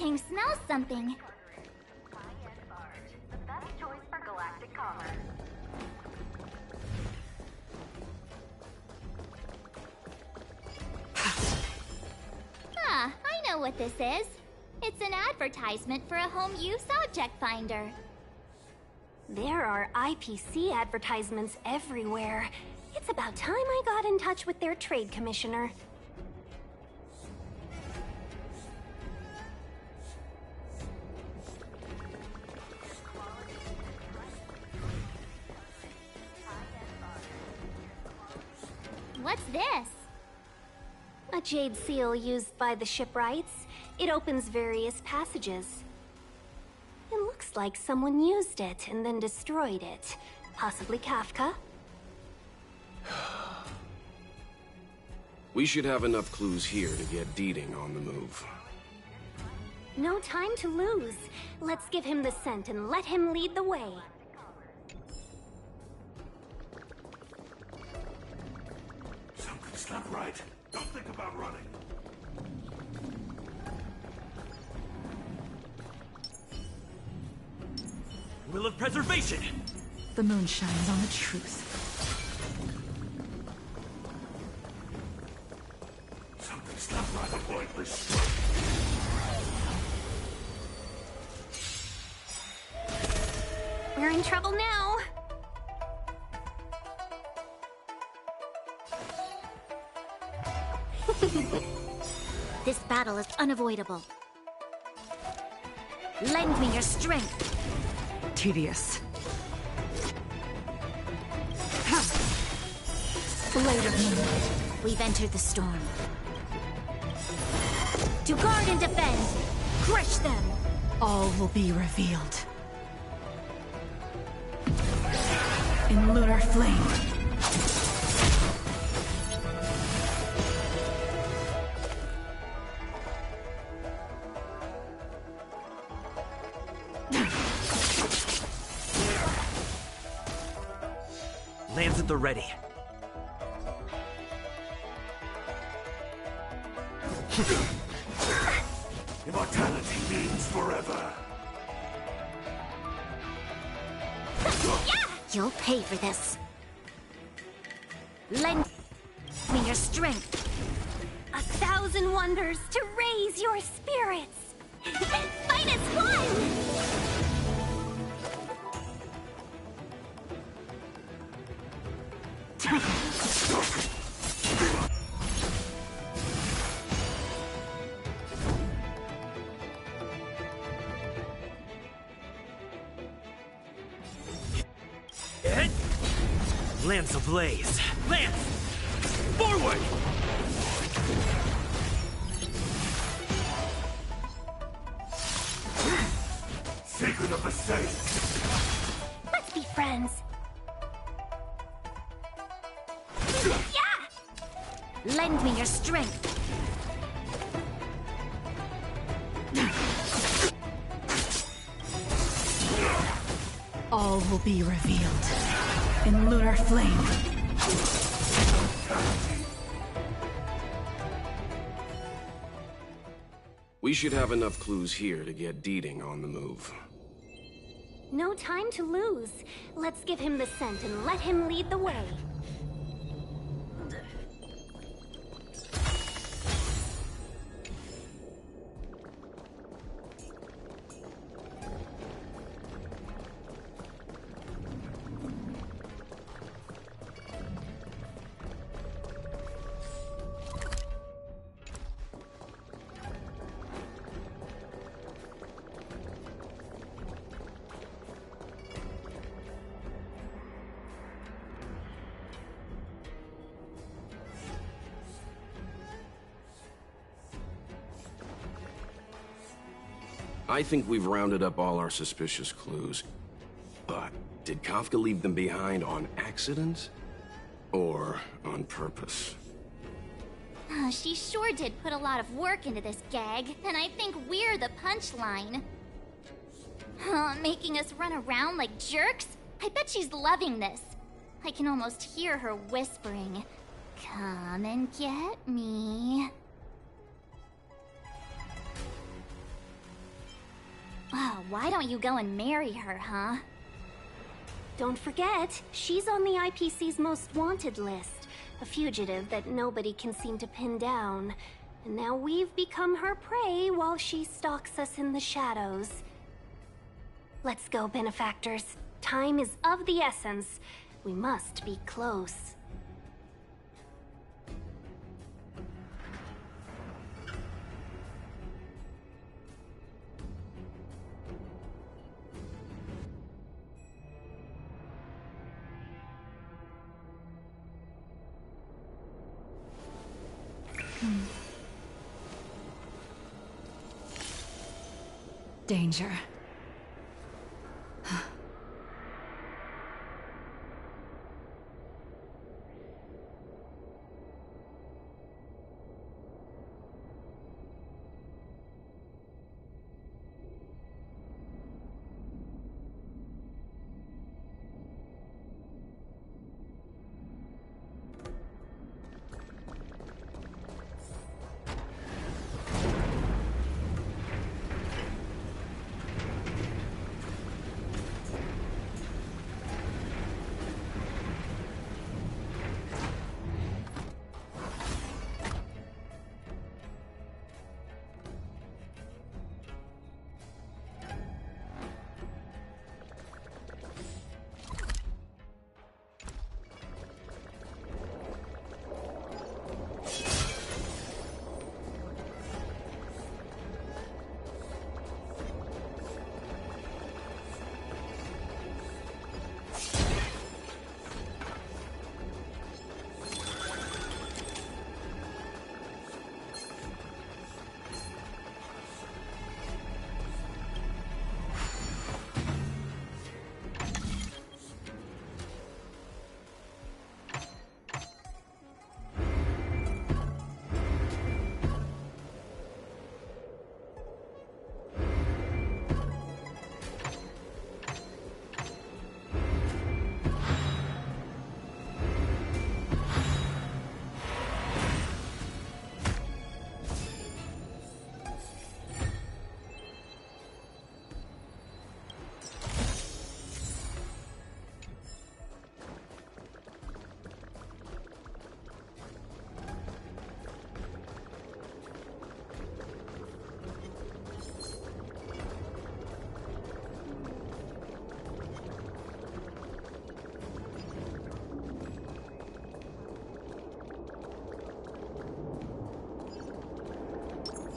thing smells something. The best choice for galactic commerce. Ah, I know what this is. It's an advertisement for a home use object finder. There are IPC advertisements everywhere. It's about time I got in touch with their trade commissioner. What's this? A jade seal used by the shipwrights. It opens various passages. It looks like someone used it and then destroyed it. Possibly Kafka? We should have enough clues here to get Deeding on the move. No time to lose. Let's give him the scent and let him lead the way. Something's not right. Don't think about running. Will of preservation! The moon shines on the truth. Something's not right. Avoid this. We're in trouble now. This battle is unavoidable. Lend me your strength. Tedious. Blade of moonlight. We've entered the storm. To guard and defend! Crush them! All will be revealed. In lunar flame. Lands at the ready. Immortality means forever. You'll pay for this. Lend me your strength. 1,000 wonders to raise your spirits. Fight as one! Lance ablaze. Lance! Forward! Secret of the Saints. Let's be friends. Yeah! Lend me your strength. All will be revealed. In lunar flame. We should have enough clues here to get Deeding on the move. No time to lose. Let's give him the scent and let him lead the way. I think we've rounded up all our suspicious clues. But did Kafka leave them behind on accident? Or on purpose? She sure did put a lot of work into this gag, and I think we're the punchline. Making us run around like jerks? I bet she's loving this. I can almost hear her whispering, "Come and get me." Oh, why don't you go and marry her, huh? Don't forget, she's on the IPC's most wanted list. A fugitive that nobody can seem to pin down. And now we've become her prey while she stalks us in the shadows. Let's go, benefactors. Time is of the essence. We must be close. Danger.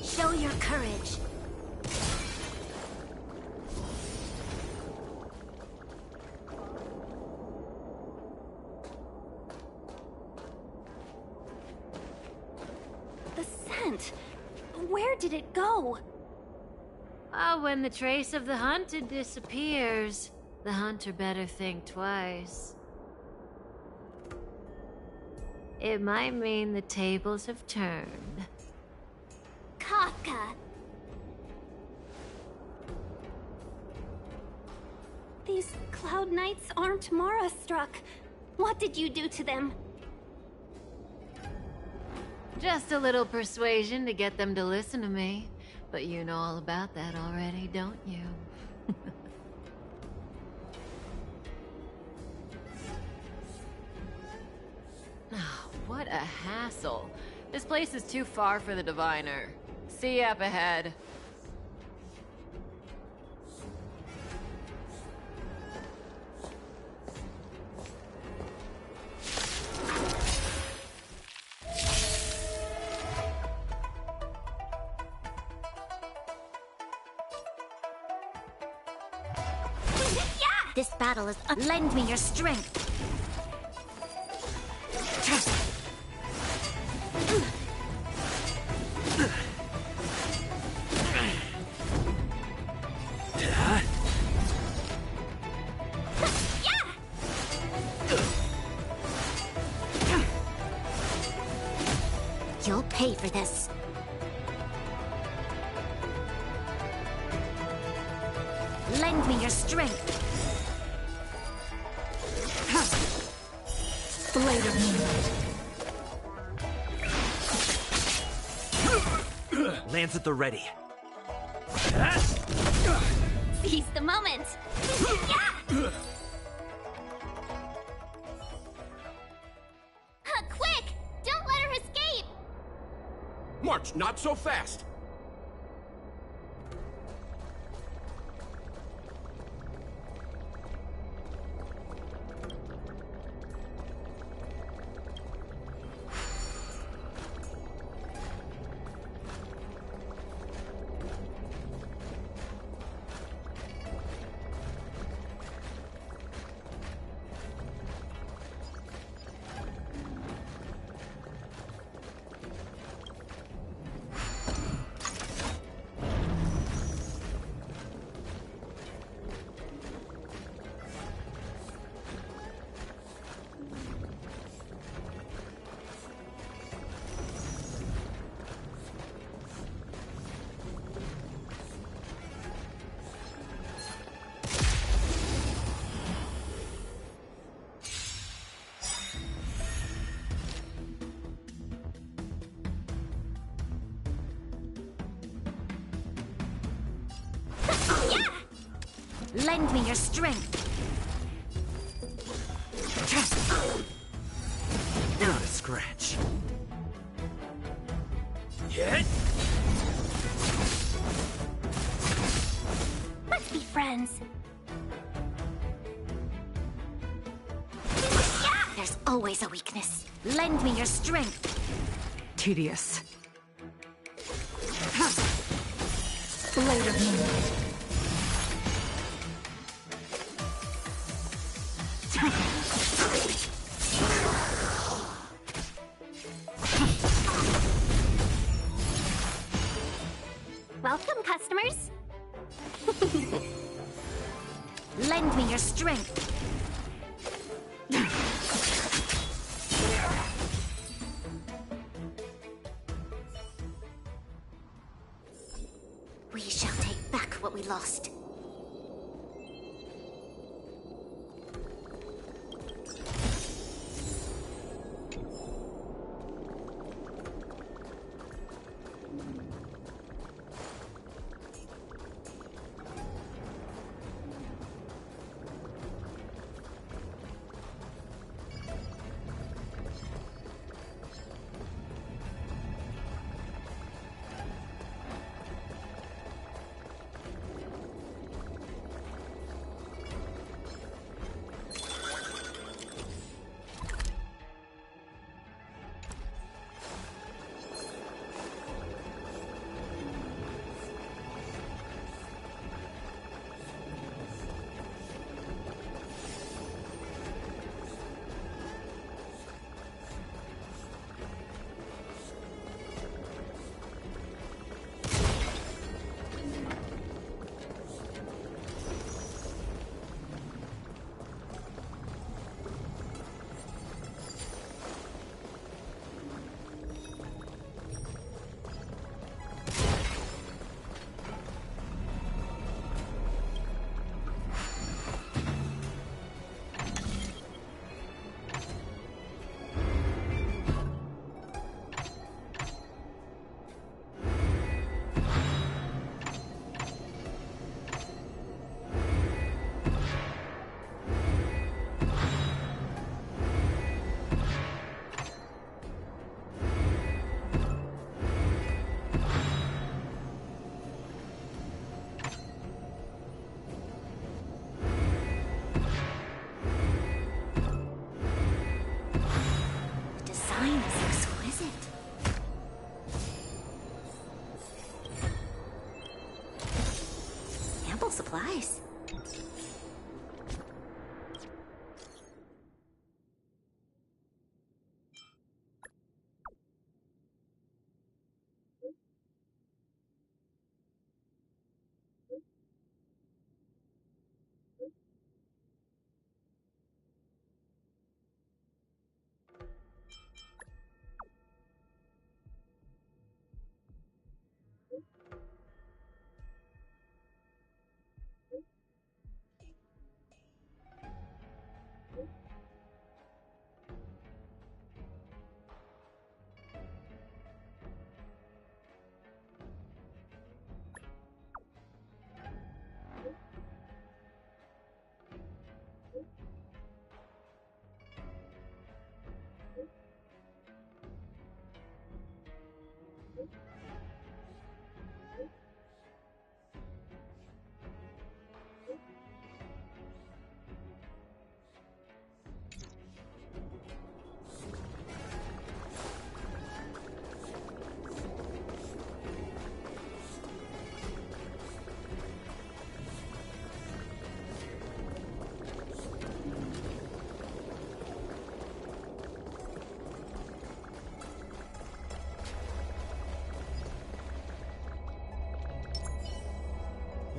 Show your courage. The scent! Where did it go? When the trace of the hunted disappears, the hunter better think twice. It might mean the tables have turned. Kafka! These Cloud Knights aren't Mara struck. What did you do to them? Just a little persuasion to get them to listen to me. But you know all about that already, don't you? Oh, what a hassle. This place is too far for the diviner. See you up ahead. This battle is... lend me your strength. You'll pay for this. Lend me your strength. Blade of Moonlight. Lance at the ready. Seize the moment! Yeah! Quick! Don't let her escape! March, not so fast! Lend me your strength. Not a scratch. Hit! Let's be friends. There's always a weakness. Lend me your strength. Tedious. Blade of Moonlight. Welcome, customers. Lend me your strength. We shall take back what we lost.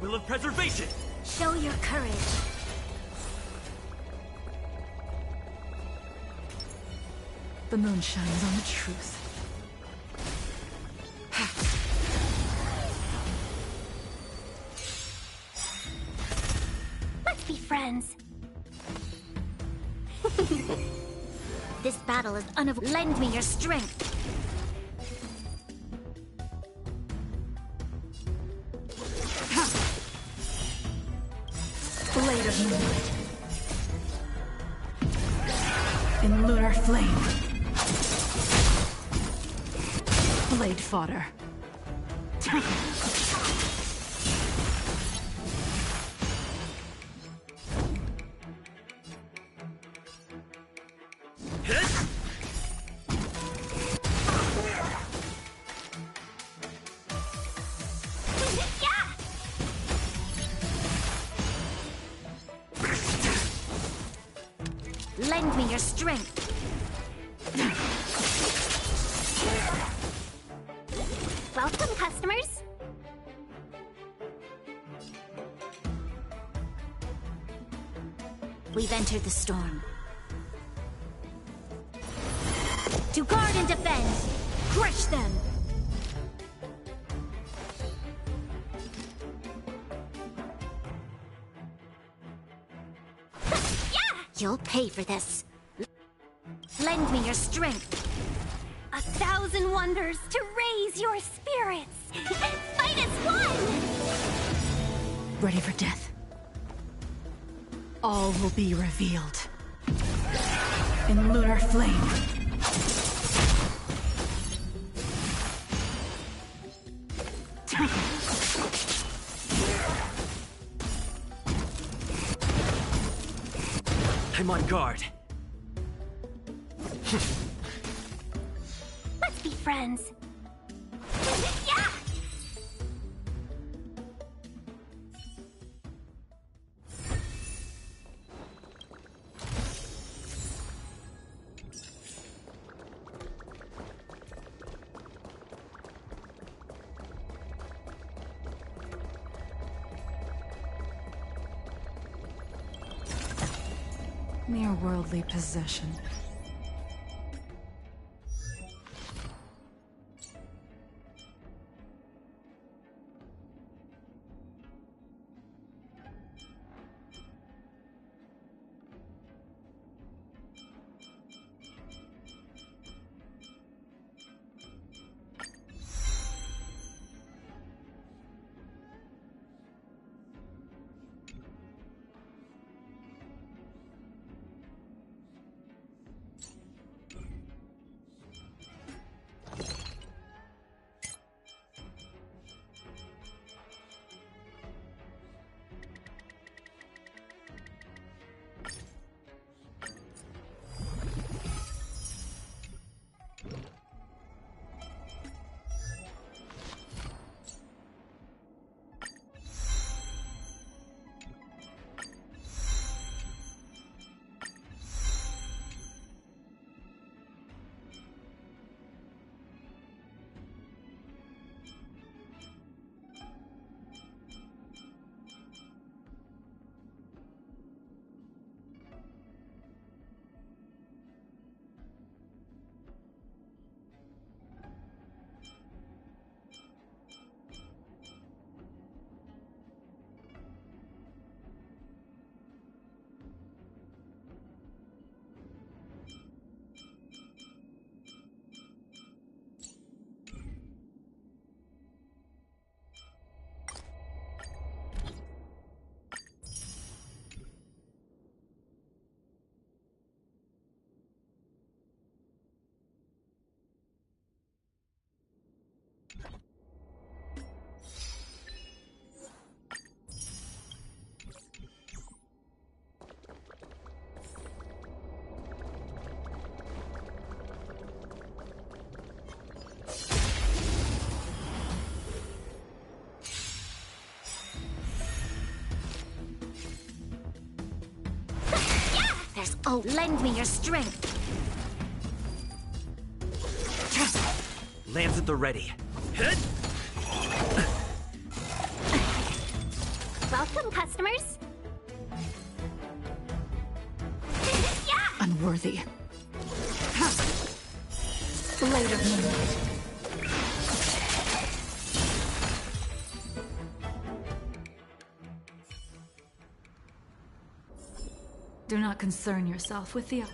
Will of preservation! Show your courage. The moon shines on the truth. Let's be friends. This battle is unavoidable. Lend me your strength. Blade of moonlight. In lunar flame. Blade fodder. Lend me your strength. Welcome, customers. We've entered the storm. To guard and defend! Crush them! You'll pay for this. Lend me your strength. 1,000 wonders to raise your spirits. Fight as one! Ready for death. All will be revealed. In lunar flame. I'm on guard. Let's be friends. Mere worldly possession. Oh, lend me your strength. Lance at the ready. Hit! Welcome, customers. Yeah! Unworthy. Ha! Blade of Moonlight. Do not concern yourself with the...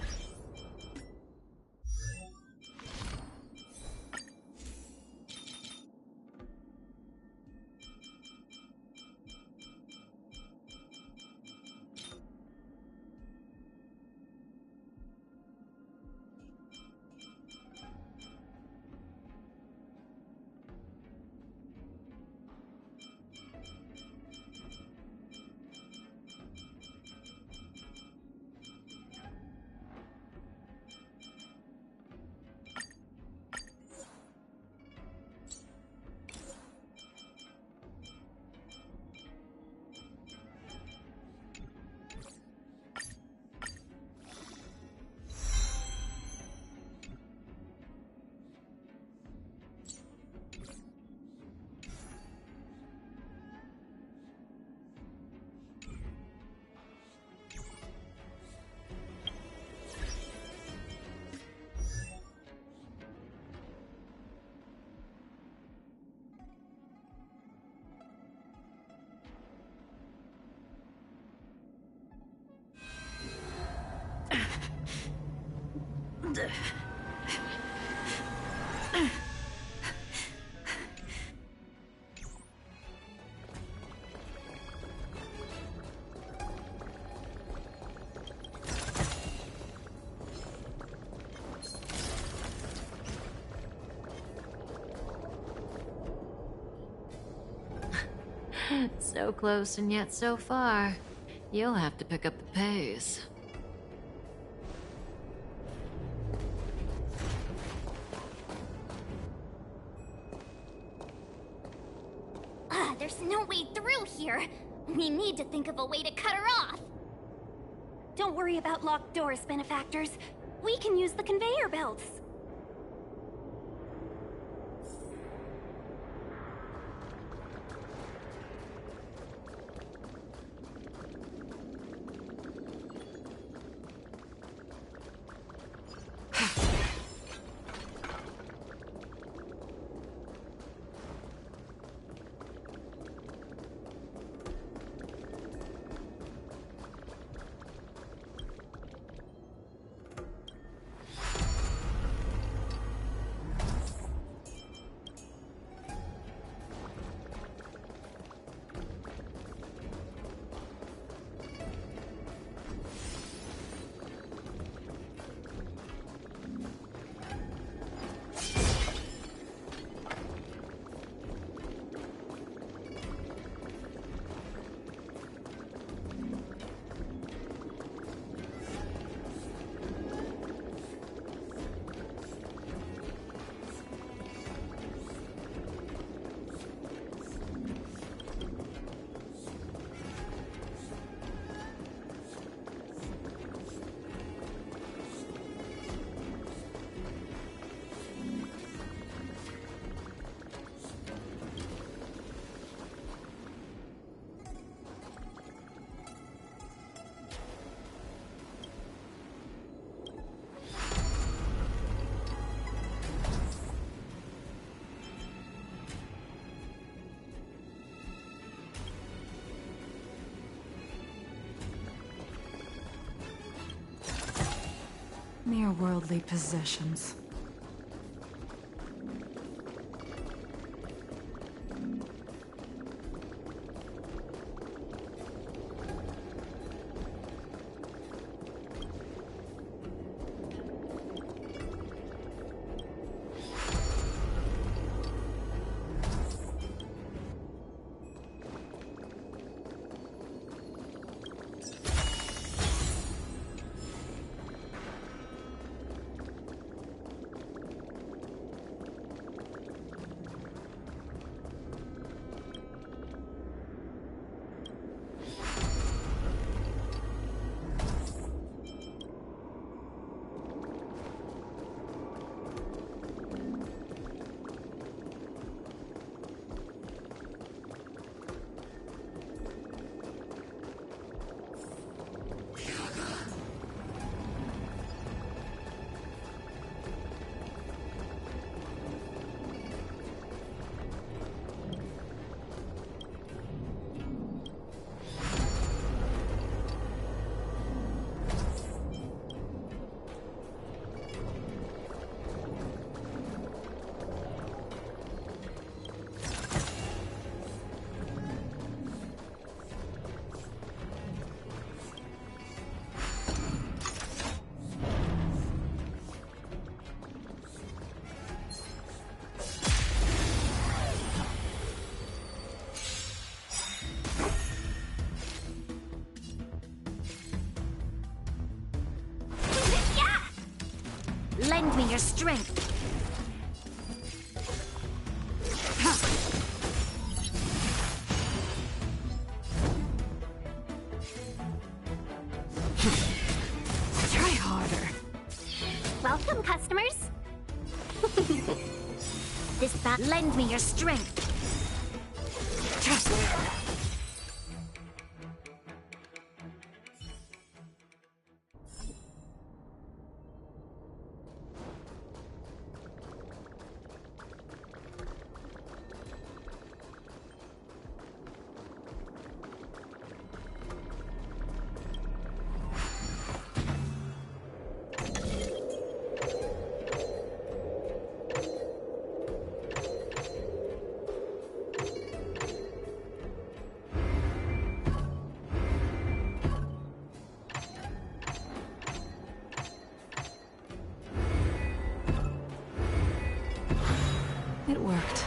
So close and yet so far. You'll have to pick up the pace. There's no way through here. We need to think of a way to cut her off. Don't worry about locked doors, benefactors. We can use the conveyor belts. Mere worldly possessions. Lend me your strength. Try harder. Welcome, customers. Lend me your strength. It worked.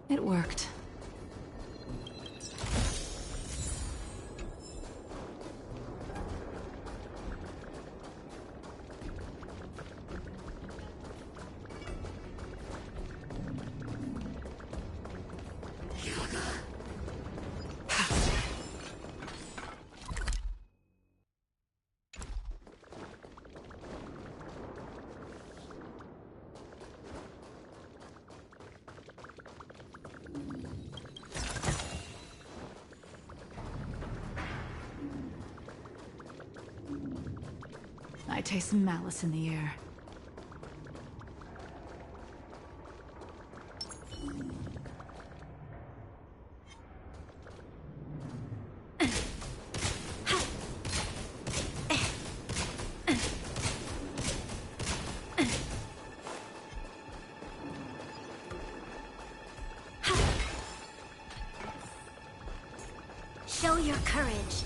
It worked. I taste malice in the air. Show your courage.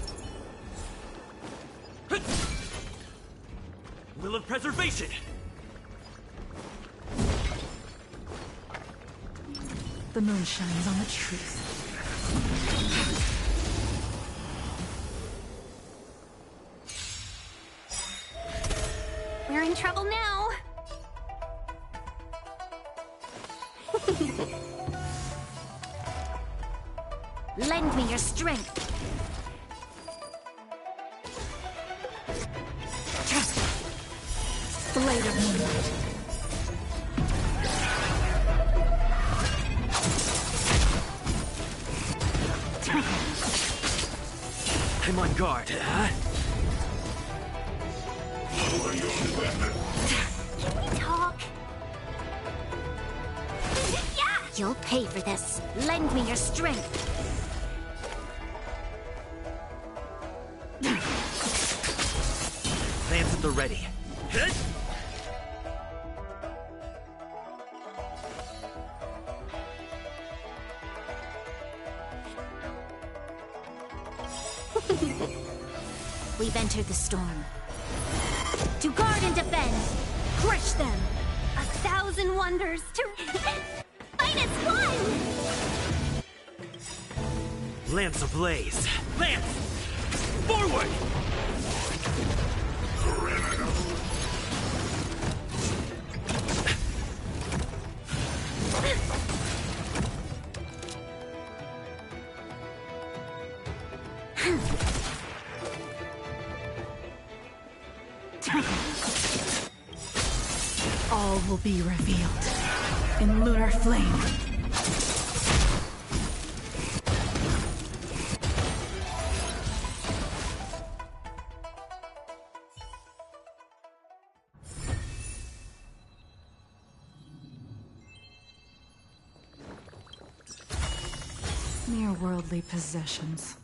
Will of preservation! The moon shines on the truth. We're in trouble now. Lend me your strength. Blade of moonlight. I'm on guard, huh? Can we talk? Yeah! You'll pay for this. Lend me your strength. Lance at the ready. Hit! We've entered the storm. To guard and defend! Crush them! 1,000 wonders to fight as one! Lance ablaze! Lance! Forward! All will be revealed in lunar flame. Mere worldly possessions.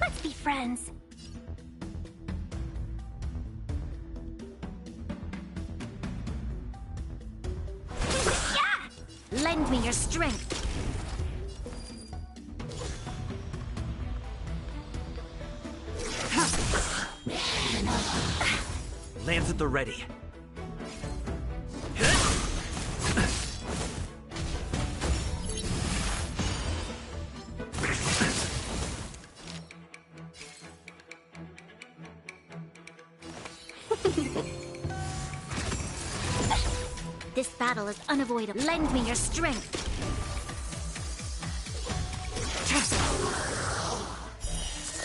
Let's be friends. Yeah! Lend me your strength. Lance at the ready. This battle is unavoidable. Lend me your strength.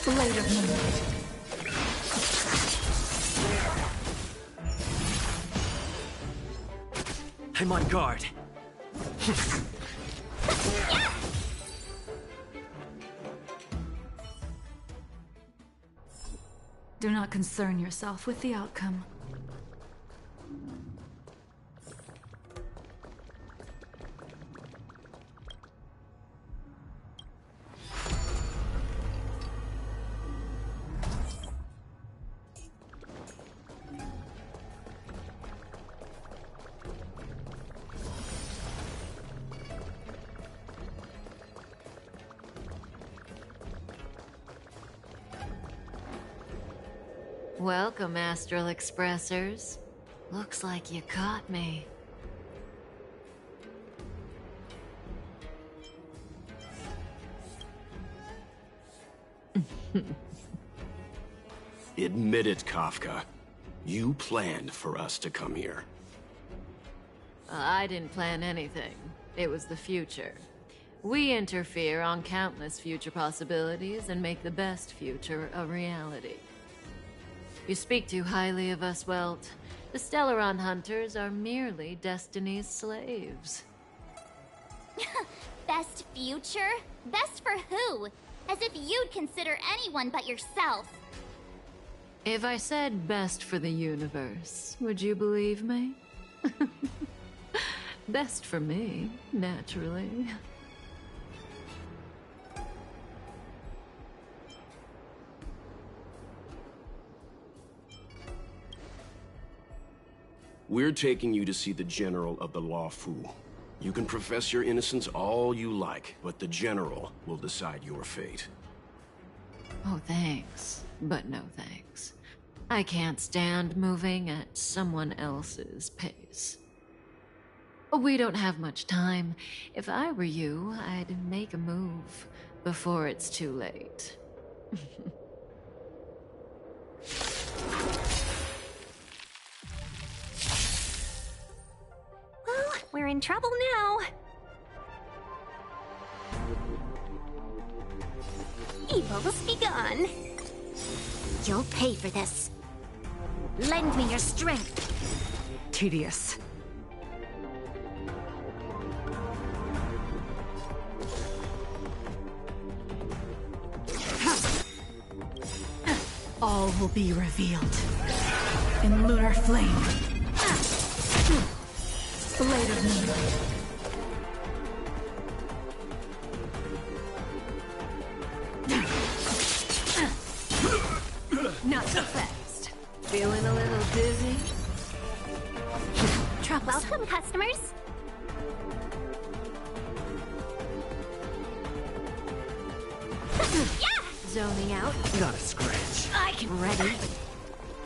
Blade of moonlight. I'm on guard. Do not concern yourself with the outcome. Welcome, Astral Expressors. Looks like you caught me. Admit it, Kafka. You planned for us to come here. I didn't plan anything. It was the future. We interfere on countless future possibilities and make the best future a reality. You speak too highly of us, Welt. The Stellaron Hunters are merely Destiny's slaves. Best future? Best for who? As if you'd consider anyone but yourself. If I said best for the universe, would you believe me? Best for me, naturally. We're taking you to see the General of the Law Fu. You can profess your innocence all you like, but the General will decide your fate. Oh, thanks. But no thanks. I can't stand moving at someone else's pace. We don't have much time. If I were you, I'd make a move before it's too late. Well, we're in trouble now. Evil's begun. You'll pay for this. Lend me your strength. Tedious. All will be revealed in lunar flame. Blade of moonlight. Not so fast. Feeling a little dizzy? Welcome, customers. Yeah! zoning out. Not a scratch. I can ready.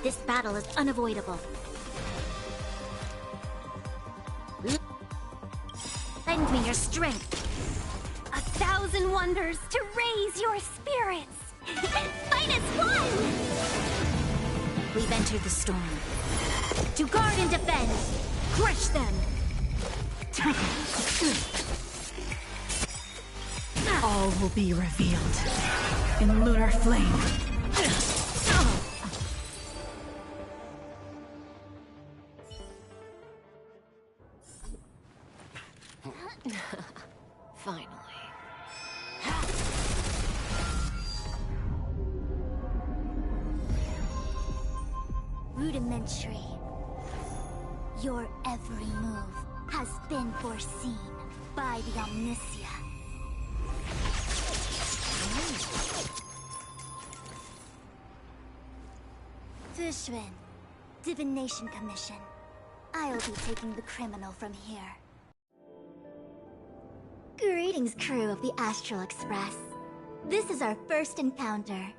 This battle is unavoidable. Lend me your strength. 1,000 wonders to raise your spirits. Minus one! We've entered the storm. To guard and defend. Crush them. All will be revealed in lunar flame. Finally. Rudimentary. Your every move has been foreseen by the Omniscia. Fushun, Divination Commission. I'll be taking the criminal from here. Greetings, crew of the Astral Express. This is our first encounter.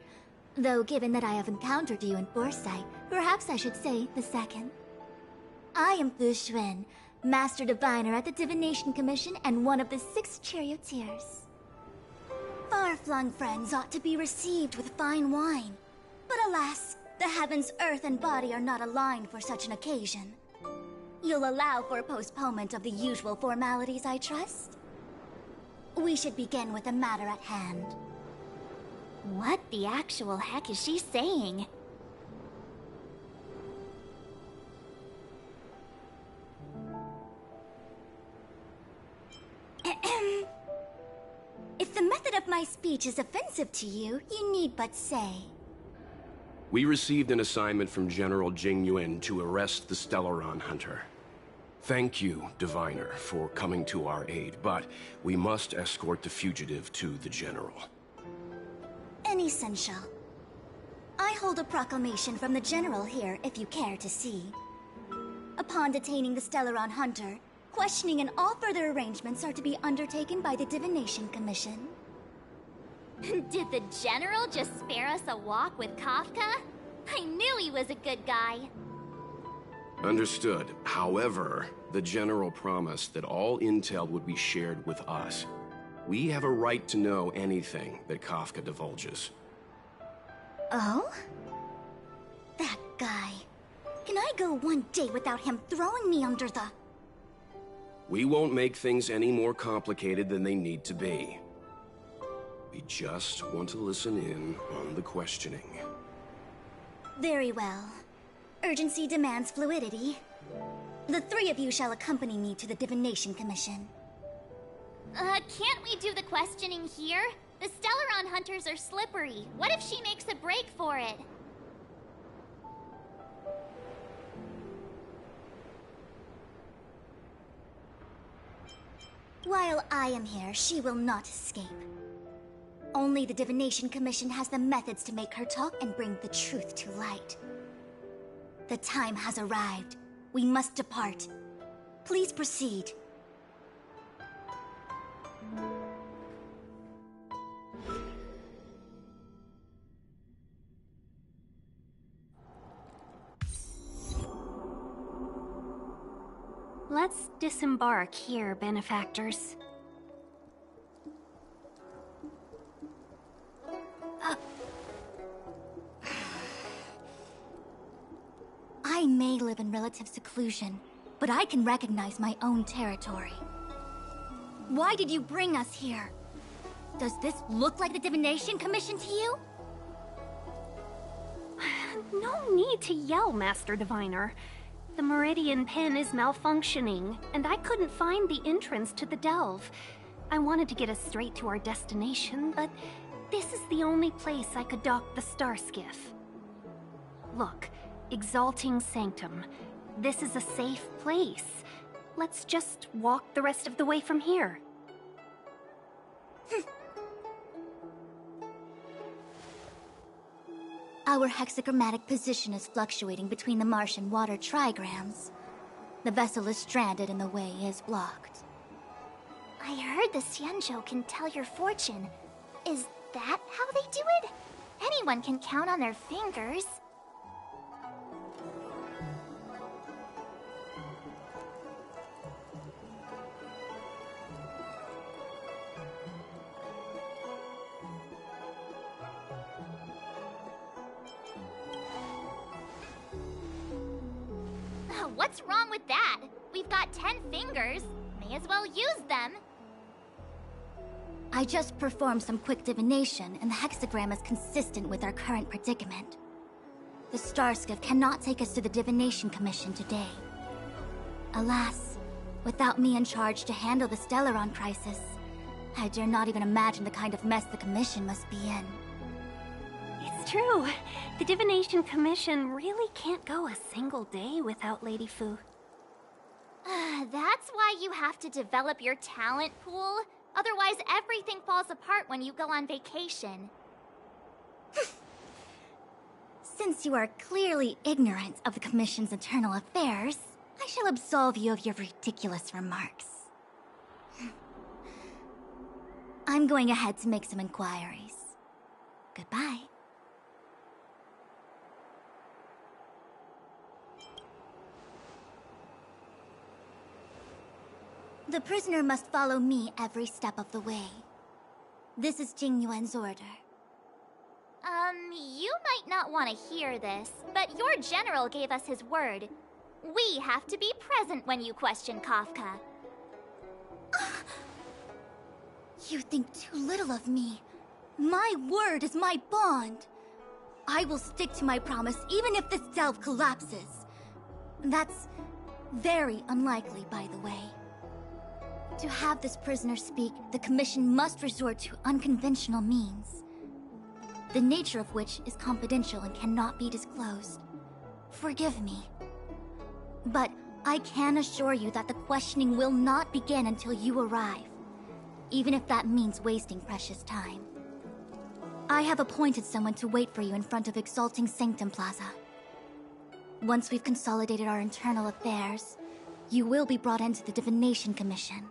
Though given that I have encountered you in Foresight, perhaps I should say the second. I am Fushun, Master Diviner at the Divination Commission and one of the 6 charioteers. Far-flung friends ought to be received with fine wine. But alas, the heavens, earth, and body are not aligned for such an occasion. You'll allow for a postponement of the usual formalities, I trust? We should begin with the matter at hand. What the actual heck is she saying? If the method of my speech is offensive to you, you need but say. We received an assignment from General Jing Yuan to arrest the Stellaron Hunter. Thank you, Diviner, for coming to our aid, but we must escort the fugitive to the General. Essential. I hold a proclamation from the General here, if you care to see. Upon detaining the Stellaron Hunter, questioning and all further arrangements are to be undertaken by the Divination Commission. Did the General just spare us a walk with Kafka? I knew he was a good guy. Understood. However, the General promised that all intel would be shared with us. We have a right to know anything that Kafka divulges. Oh? That guy. Can I go one day without him throwing me under the... We won't make things any more complicated than they need to be. We just want to listen in on the questioning. Very well. Urgency demands fluidity. The 3 of you shall accompany me to the Divination Commission. Can't we do the questioning here? The Stellaron Hunters are slippery. What if she makes a break for it? While I am here, she will not escape. Only the Divination Commission has the methods to make her talk and bring the truth to light. The time has arrived. We must depart. Please proceed. Let's disembark here, benefactors. I may live in relative seclusion, but I can recognize my own territory. Why did you bring us here? Does this look like the Divination Commission to you? No need to yell, Master Diviner. The Meridian Pen is malfunctioning, and I couldn't find the entrance to the Delve. I wanted to get us straight to our destination, but this is the only place I could dock the star skiff. Look, Exalting Sanctum. This is a safe place. Let's just walk the rest of the way from here. Our hexagrammatic position is fluctuating between the Martian water trigrams. The vessel is stranded and the way is blocked. I heard the Xianzhou can tell your fortune. Is that how they do it? Anyone can count on their fingers. What's wrong with that? We've got 10 fingers. May as well use them. I just performed some quick divination, and the hexagram is consistent with our current predicament. The Starskiff cannot take us to the Divination Commission today. Alas, without me in charge to handle the Stellaron crisis, I dare not even imagine the kind of mess the Commission must be in. It's true. The Divination Commission really can't go a single day without Lady Fu. That's why you have to develop your talent pool. Otherwise, everything falls apart when you go on vacation. Since you are clearly ignorant of the Commission's internal affairs, I shall absolve you of your ridiculous remarks. I'm going ahead to make some inquiries. Goodbye. The prisoner must follow me every step of the way. This is Jing Yuan's order. You might not want to hear this, but your general gave us his word. We have to be present when you question Kafka. You think too little of me. My word is my bond. I will stick to my promise even if this delve collapses. That's very unlikely, by the way. To have this prisoner speak, the Commission must resort to unconventional means, the nature of which is confidential and cannot be disclosed. Forgive me. But I can assure you that the questioning will not begin until you arrive, even if that means wasting precious time. I have appointed someone to wait for you in front of Exalting Sanctum Plaza. Once we've consolidated our internal affairs, you will be brought into the Divination Commission.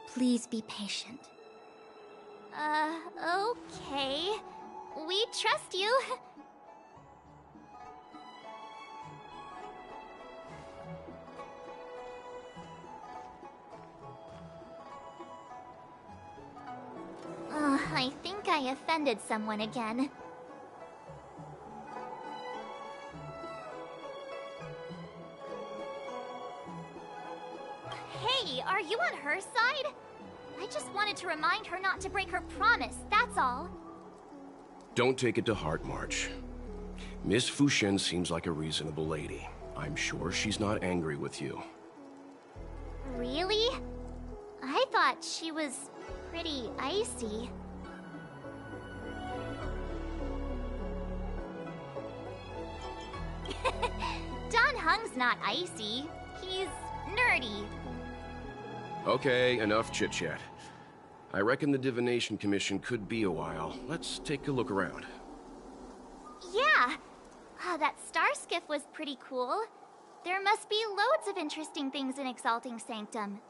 Please be patient. Okay. We trust you. I think I offended someone again. Hey, are you on her side? I just wanted to remind her not to break her promise, that's all. Don't take it to heart, March. Miss Fushen seems like a reasonable lady. I'm sure she's not angry with you. Really? I thought she was pretty icy. Don Hung's not icy. He's nerdy. Okay, enough chit-chat. I reckon the Divination Commission could be a while. Let's take a look around. Yeah. That Starskiff was pretty cool. There must be loads of interesting things in Exalting Sanctum.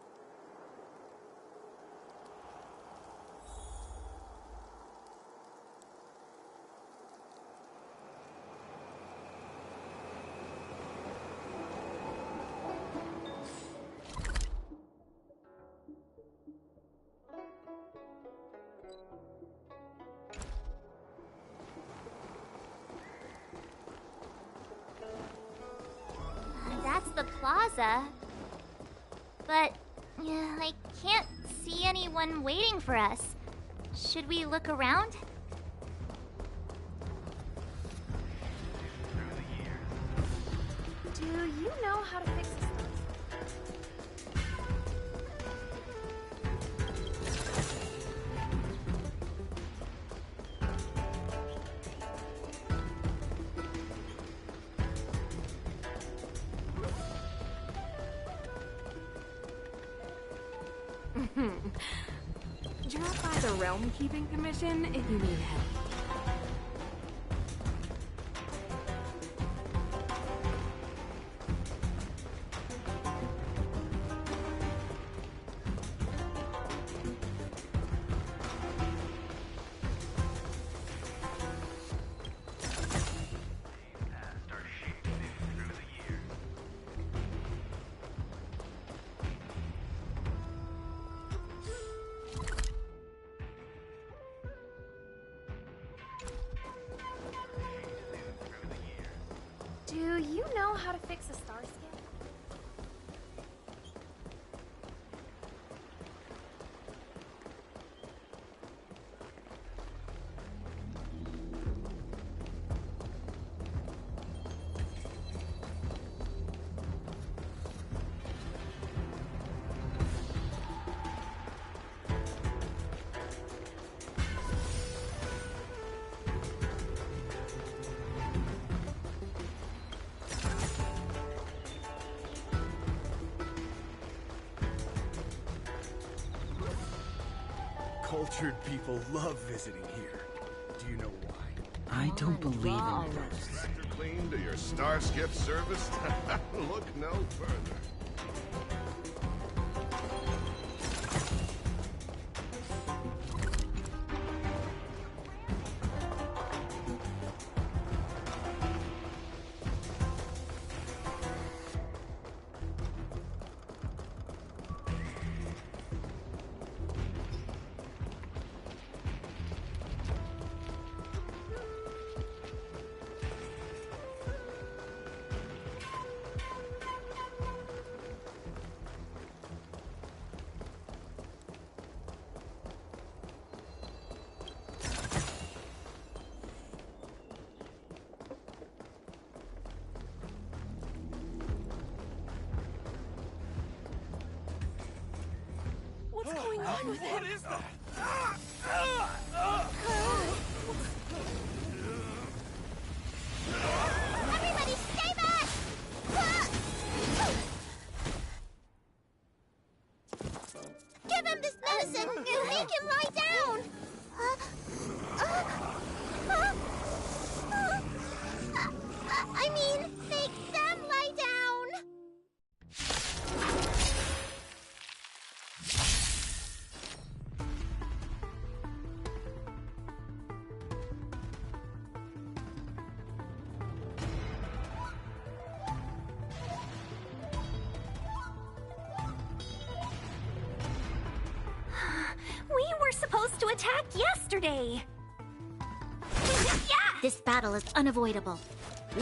That's the plaza. But I can't see anyone waiting for us. Should we look around? Do you know how to fix this? Drop by the Realm Keeping Commission if you need help. Do you know how to fix a star scan? Cultured people love visiting here. Do you know why? I don't believe in ghosts. Tractor clean to your Starskip service? Look no further. What's going on with him? What is that? Everybody stay back! Give him this medicine and make him lie down! I mean, make them lie down! We were supposed to attack yesterday! Yeah! This battle is unavoidable.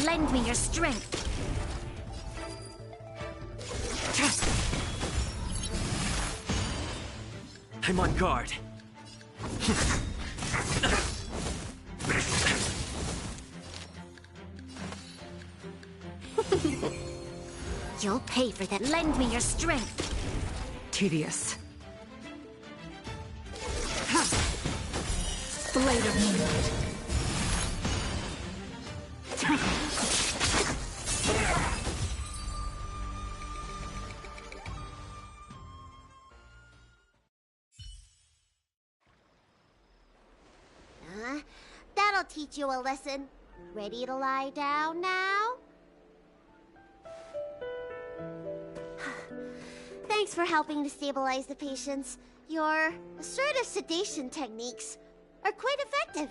Lend me your strength. I'm on guard. You'll pay for that. Lend me your strength. Tedious. Blade of Moonlight. That'll teach you a lesson. Ready to lie down now? Thanks for helping to stabilize the patients. Your assertive sedation techniques are quite effective.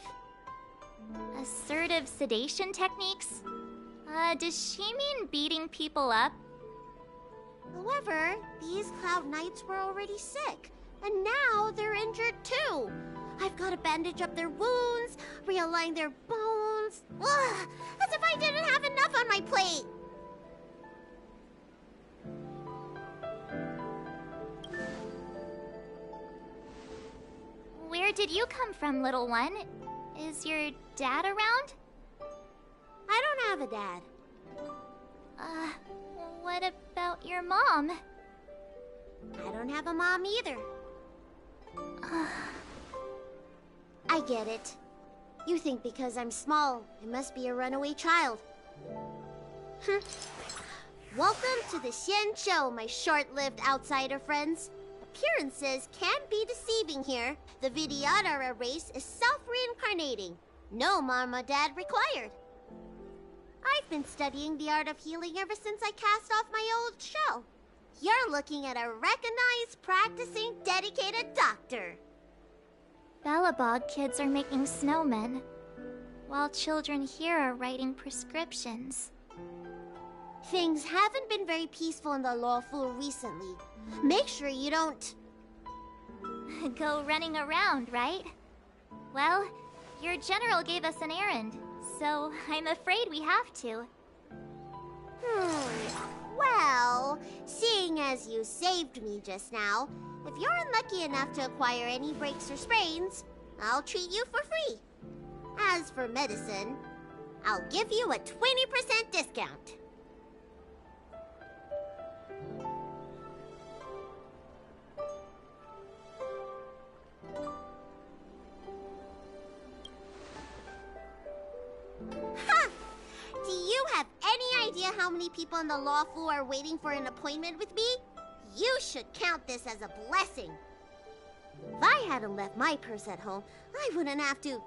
Assertive sedation techniques? Does she mean beating people up? However, these Cloud Knights were already sick, and now they're injured too. I've got to bandage up their wounds, realign their bones. Ugh, as if I didn't have enough on my plate. Where did you come from, little one? Is your dad around? I don't have a dad. What about your mom? I don't have a mom either. I get it. You think because I'm small, I must be a runaway child. Welcome to the Xian Show, my short-lived outsider friends. Appearances can be deceiving here. The Vidyadhara race is self-reincarnating. No mom or dad required. I've been studying the art of healing ever since I cast off my old shell. You're looking at a recognized, practicing, dedicated doctor. Balabog kids are making snowmen, while children here are writing prescriptions. Things haven't been very peaceful in the lawful recently. Make sure you don't... Go running around, right? Well, your general gave us an errand, so I'm afraid we have to. Well, seeing as you saved me just now, if you're unlucky enough to acquire any breaks or sprains, I'll treat you for free. As for medicine, I'll give you a 20% discount. Ha! Do you have any idea how many people in the law school are waiting for an appointment with me? You should count this as a blessing. If I hadn't left my purse at home, I wouldn't have to...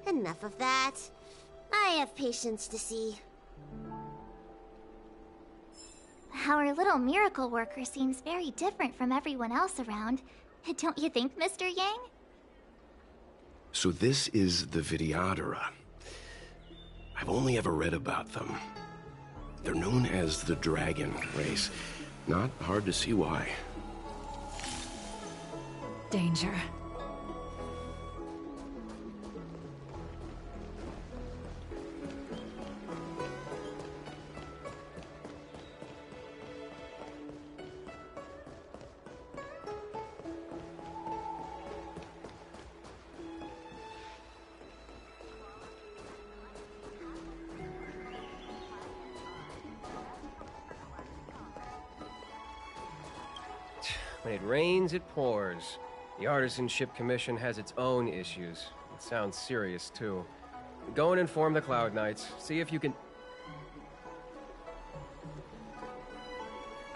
Enough of that. I have patients to see. Our little miracle worker seems very different from everyone else around. Don't you think, Mr. Yang? So this is the Vidyadhara. I've only ever read about them. They're known as the Dragon Race. Not hard to see why. Danger. When it rains, it pours. The Artisanship Commission has its own issues. It sounds serious, too. Go and inform the Cloud Knights. See if you can...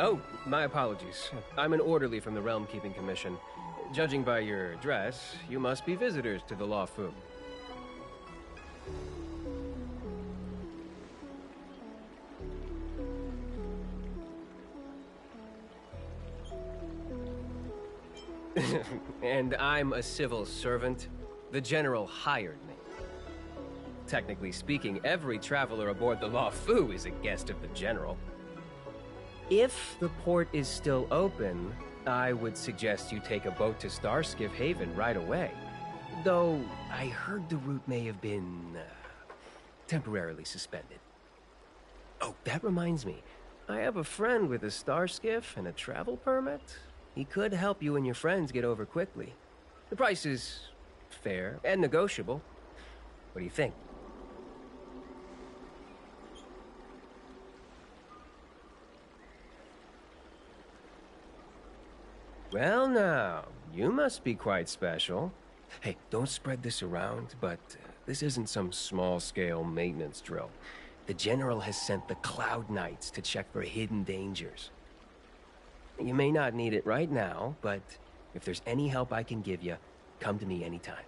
Oh, my apologies. I'm an orderly from the Realm Keeping Commission. Judging by your dress, you must be visitors to the Law Fu. And I'm a civil servant. The General hired me. Technically speaking, every traveler aboard the Law Fu is a guest of the General. If the port is still open, I would suggest you take a boat to Starskiff Haven right away. Though, I heard the route may have been... temporarily suspended. Oh, that reminds me. I have a friend with a Starskiff and a travel permit. He could help you and your friends get over quickly. The price is fair and negotiable. What do you think? Well now, you must be quite special. Hey, don't spread this around, but this isn't some small-scale maintenance drill. The General has sent the Cloud Knights to check for hidden dangers. You may not need it right now, but if there's any help I can give you, come to me anytime.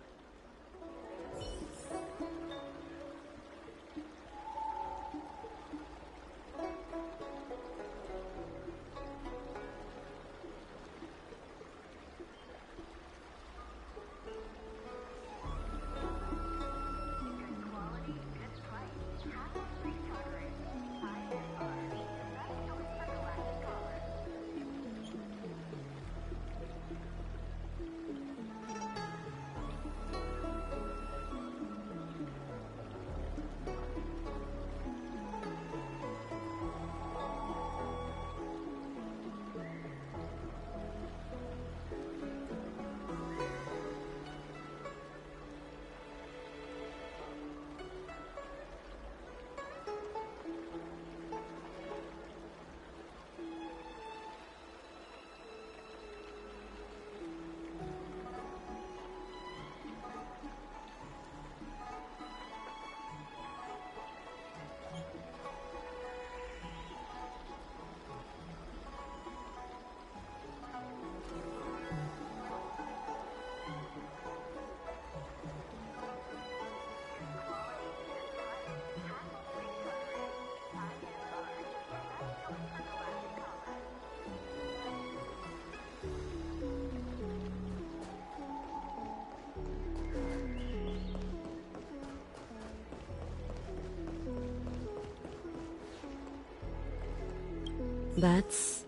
That's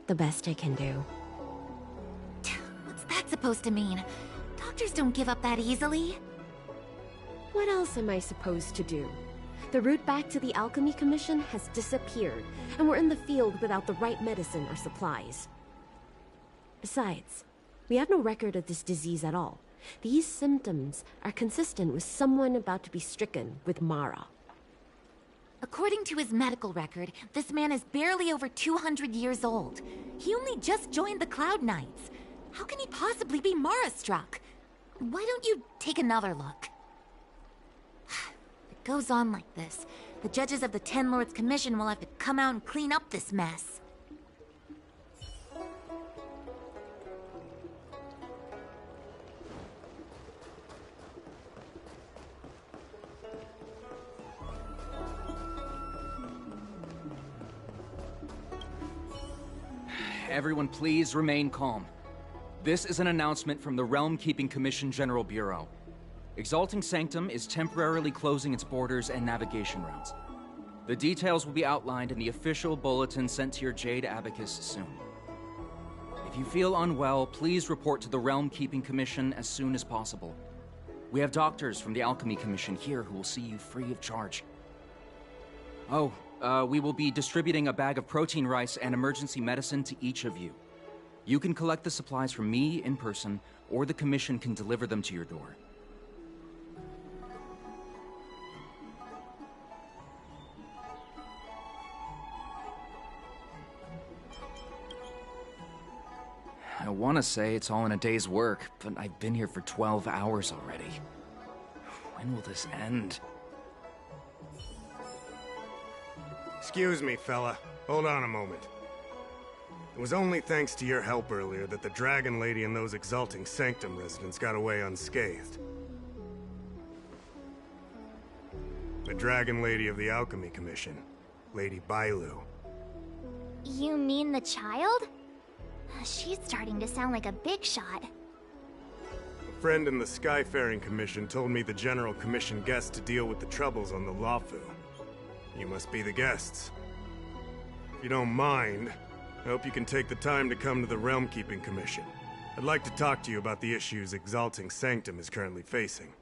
the best I can do. What's that supposed to mean? Doctors don't give up that easily. What else am I supposed to do? The route back to the Alchemy Commission has disappeared, and we're in the field without the right medicine or supplies. Besides, we have no record of this disease at all. These symptoms are consistent with someone about to be stricken with Mara. According to his medical record, this man is barely over 200 years old. He only just joined the Cloud Knights. How can he possibly be Mara-struck? Why don't you take another look? If it goes on like this, the judges of the Ten Lords Commission will have to come out and clean up this mess. Everyone please remain calm. This is an announcement from the Realm Keeping Commission General Bureau. Exalting Sanctum is temporarily closing its borders and navigation routes. The details will be outlined in the official bulletin sent to your Jade Abacus soon. If you feel unwell, please report to the Realm Keeping Commission as soon as possible. We have doctors from the Alchemy Commission here who will see you free of charge. Oh, we will be distributing a bag of protein rice and emergency medicine to each of you. You can collect the supplies from me in person, or the Commission can deliver them to your door. I want to say it's all in a day's work, but I've been here for 12 hours already. When will this end? Excuse me, fella. Hold on a moment. It was only thanks to your help earlier that the Dragon Lady and those Exalting Sanctum residents got away unscathed. The Dragon Lady of the Alchemy Commission, Lady Bailu. You mean the child? She's starting to sound like a big shot. A friend in the Skyfaring Commission told me the General commissioned guests to deal with the troubles on the Lafu. You must be the guests. If you don't mind, I hope you can take the time to come to the Realm Keeping Commission. I'd like to talk to you about the issues Exalting Sanctum is currently facing.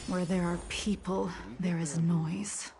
Where there are people, there is noise.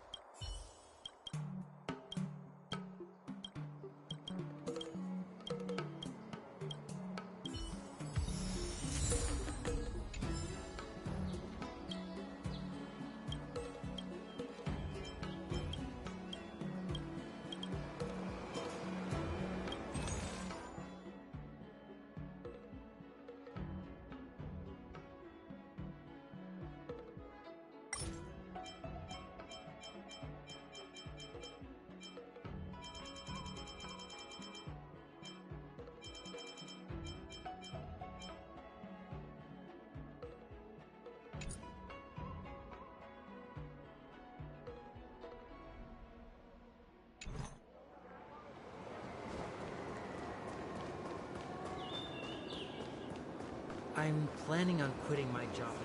I'm planning on quitting my job.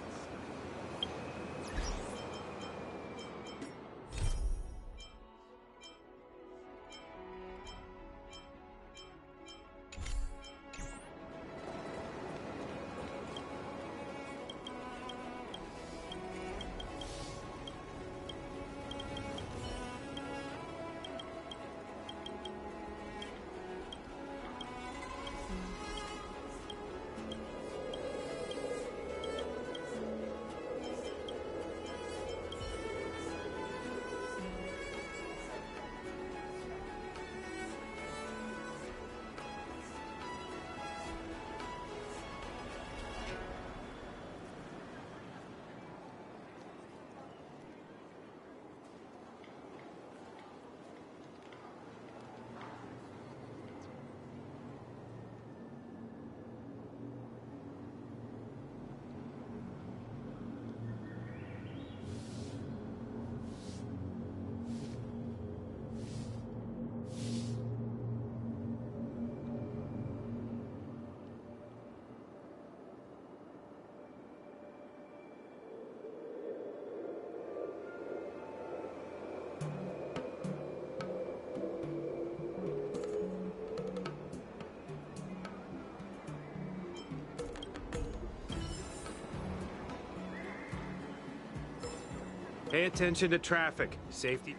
Pay attention to traffic. Safety.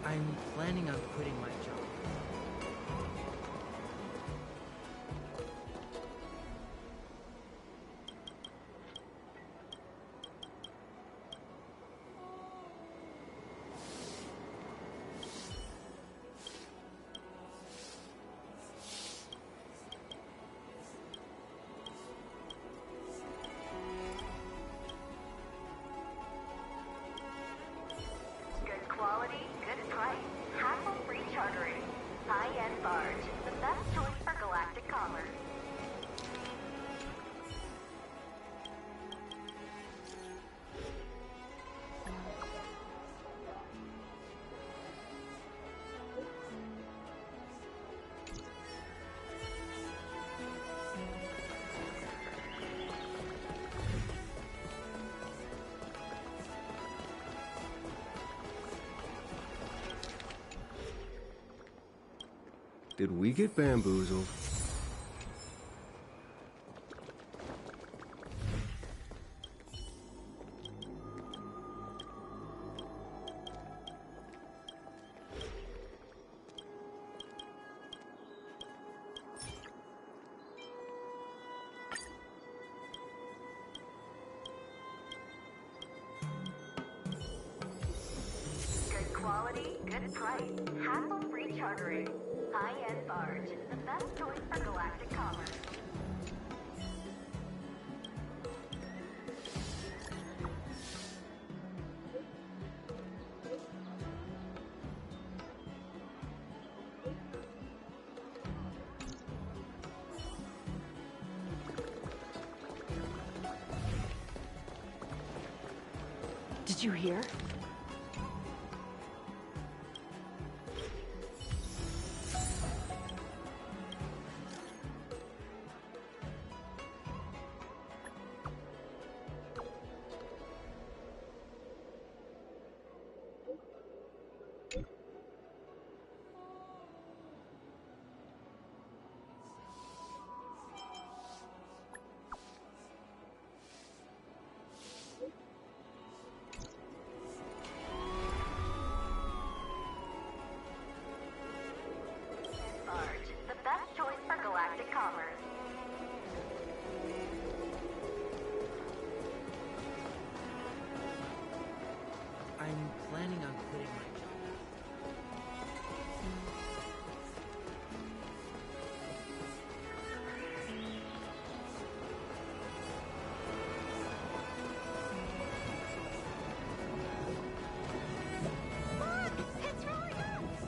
I'm planning on quitting my job. Good quality, good price. Hassle-free chartering. High-end barge. The best choice for galactic commerce. Did we get bamboozled? Good quality, good price. Hassle-free chartering. High-end barge. The best choice for galactic commerce. Did you hear? Barge. The best choice for galactic commerce. I'm planning on quitting my job. Look! It's rolling up!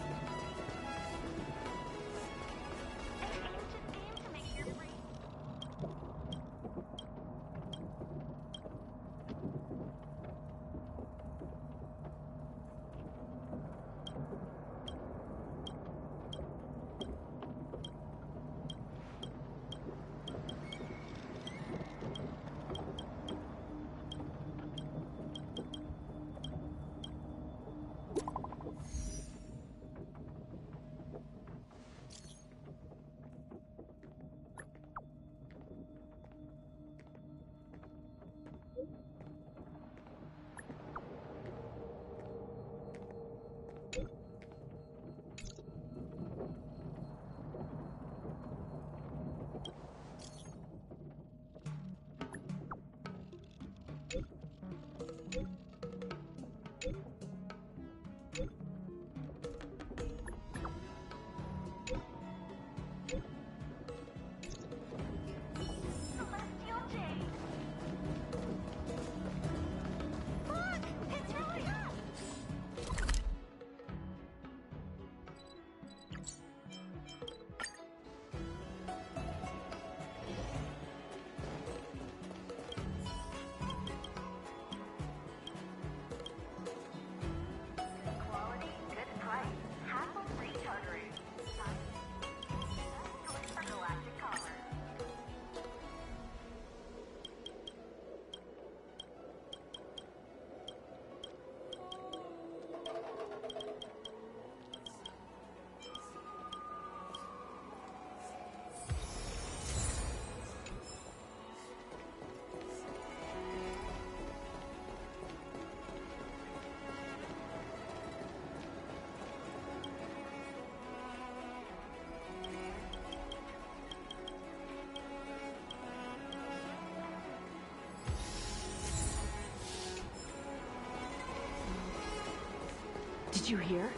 Did you hear?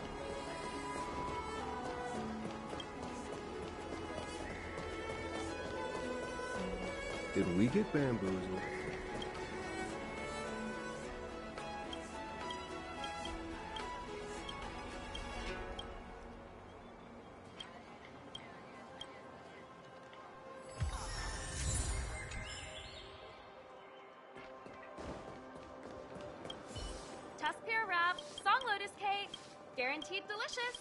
Did we get bamboozled? Tuskpear wrap, song lotus cake, guaranteed delicious.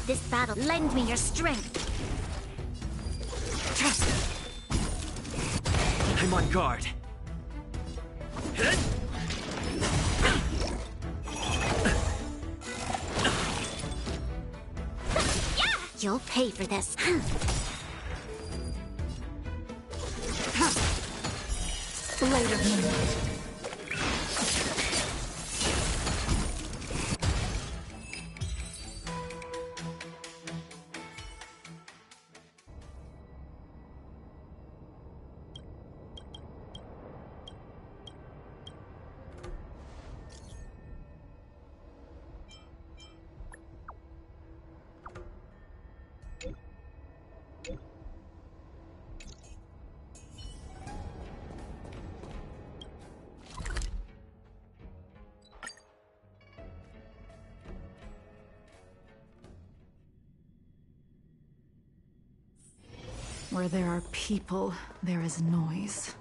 This battle, lend me your strength. I'm on guard. You'll pay for this. Blade of Moonlight. Where there are people, there is noise.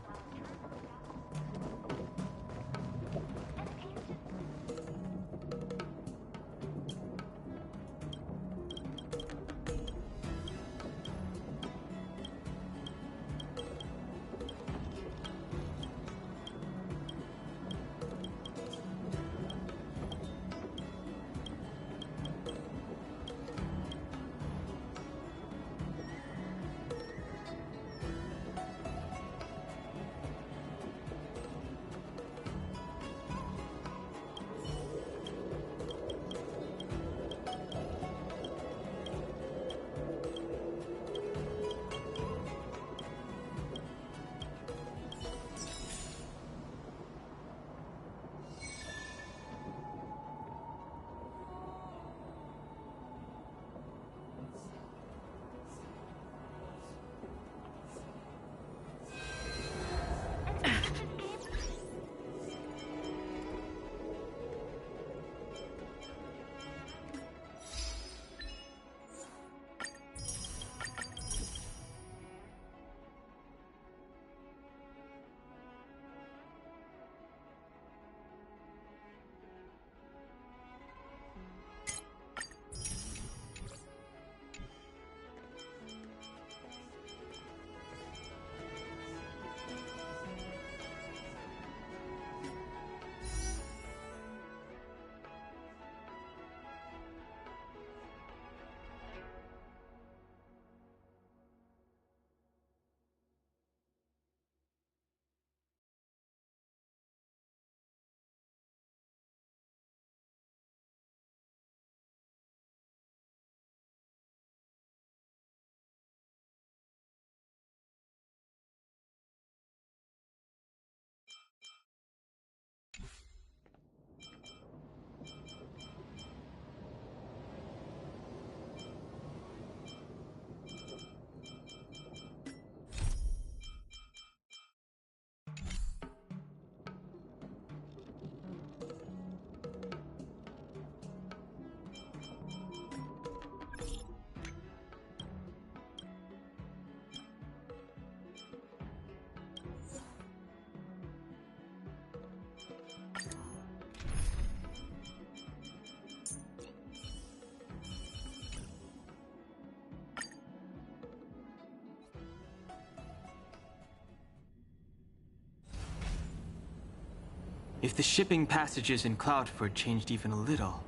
If the shipping passages in Cloudford changed even a little,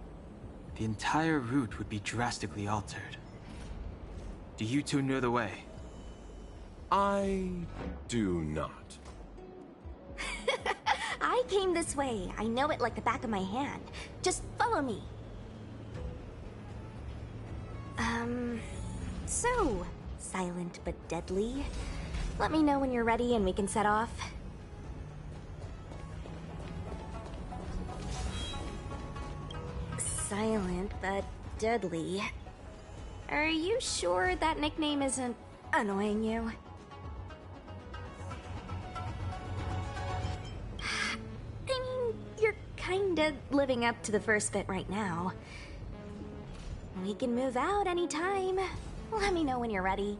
the entire route would be drastically altered. Do you two know the way? I do not. I came this way. I know it like the back of my hand. Just follow me. So, silent but deadly. Let me know when you're ready and we can set off. Silent but deadly. Are you sure that nickname isn't annoying you? I mean, you're kinda living up to the first bit right now. We can move out anytime. Let me know when you're ready.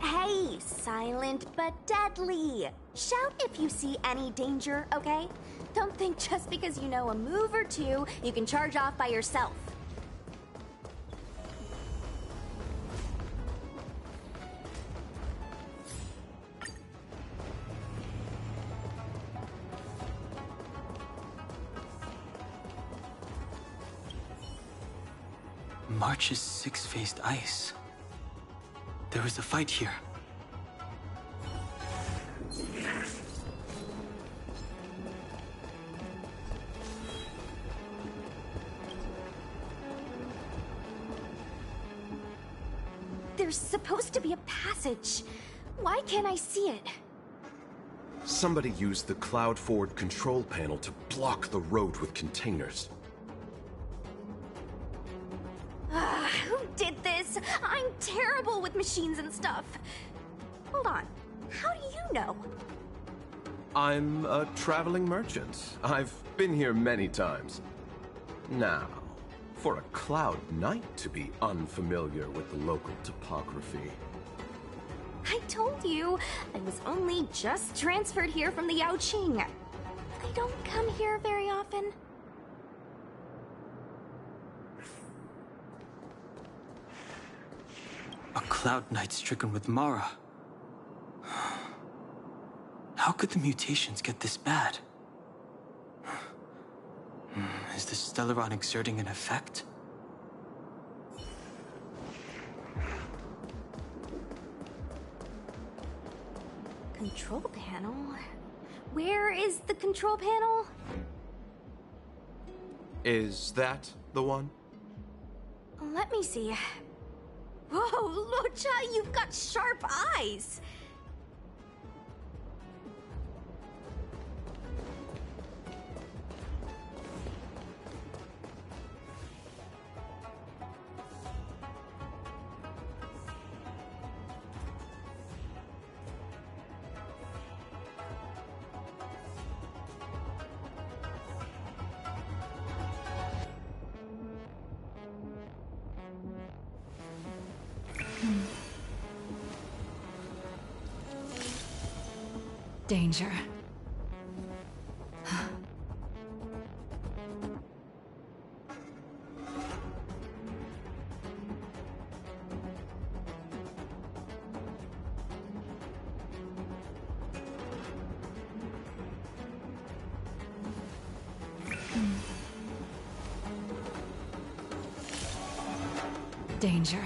Hey, silent but deadly. Shout if you see any danger, okay? Don't think just because you know a move or two, you can charge off by yourself. March is six-faced ice. There was a fight here. There's supposed to be a passage. Why can't I see it? Somebody used the Cloudford control panel to block the road with containers. Who did this? I'm terrible with machines and stuff. Hold on. How do you know? I'm a traveling merchant. I've been here many times. Now, for a Cloud Knight to be unfamiliar with the local topography. I told you, I was only just transferred here from the Yaoqing. I don't come here very often. A Cloud Knight stricken with Mara. How could the mutations get this bad? Is the Stellaron exerting an effect? Control panel? Where is the control panel? Is that the one? Let me see. Whoa, Lucha, you've got sharp eyes! Danger. Danger.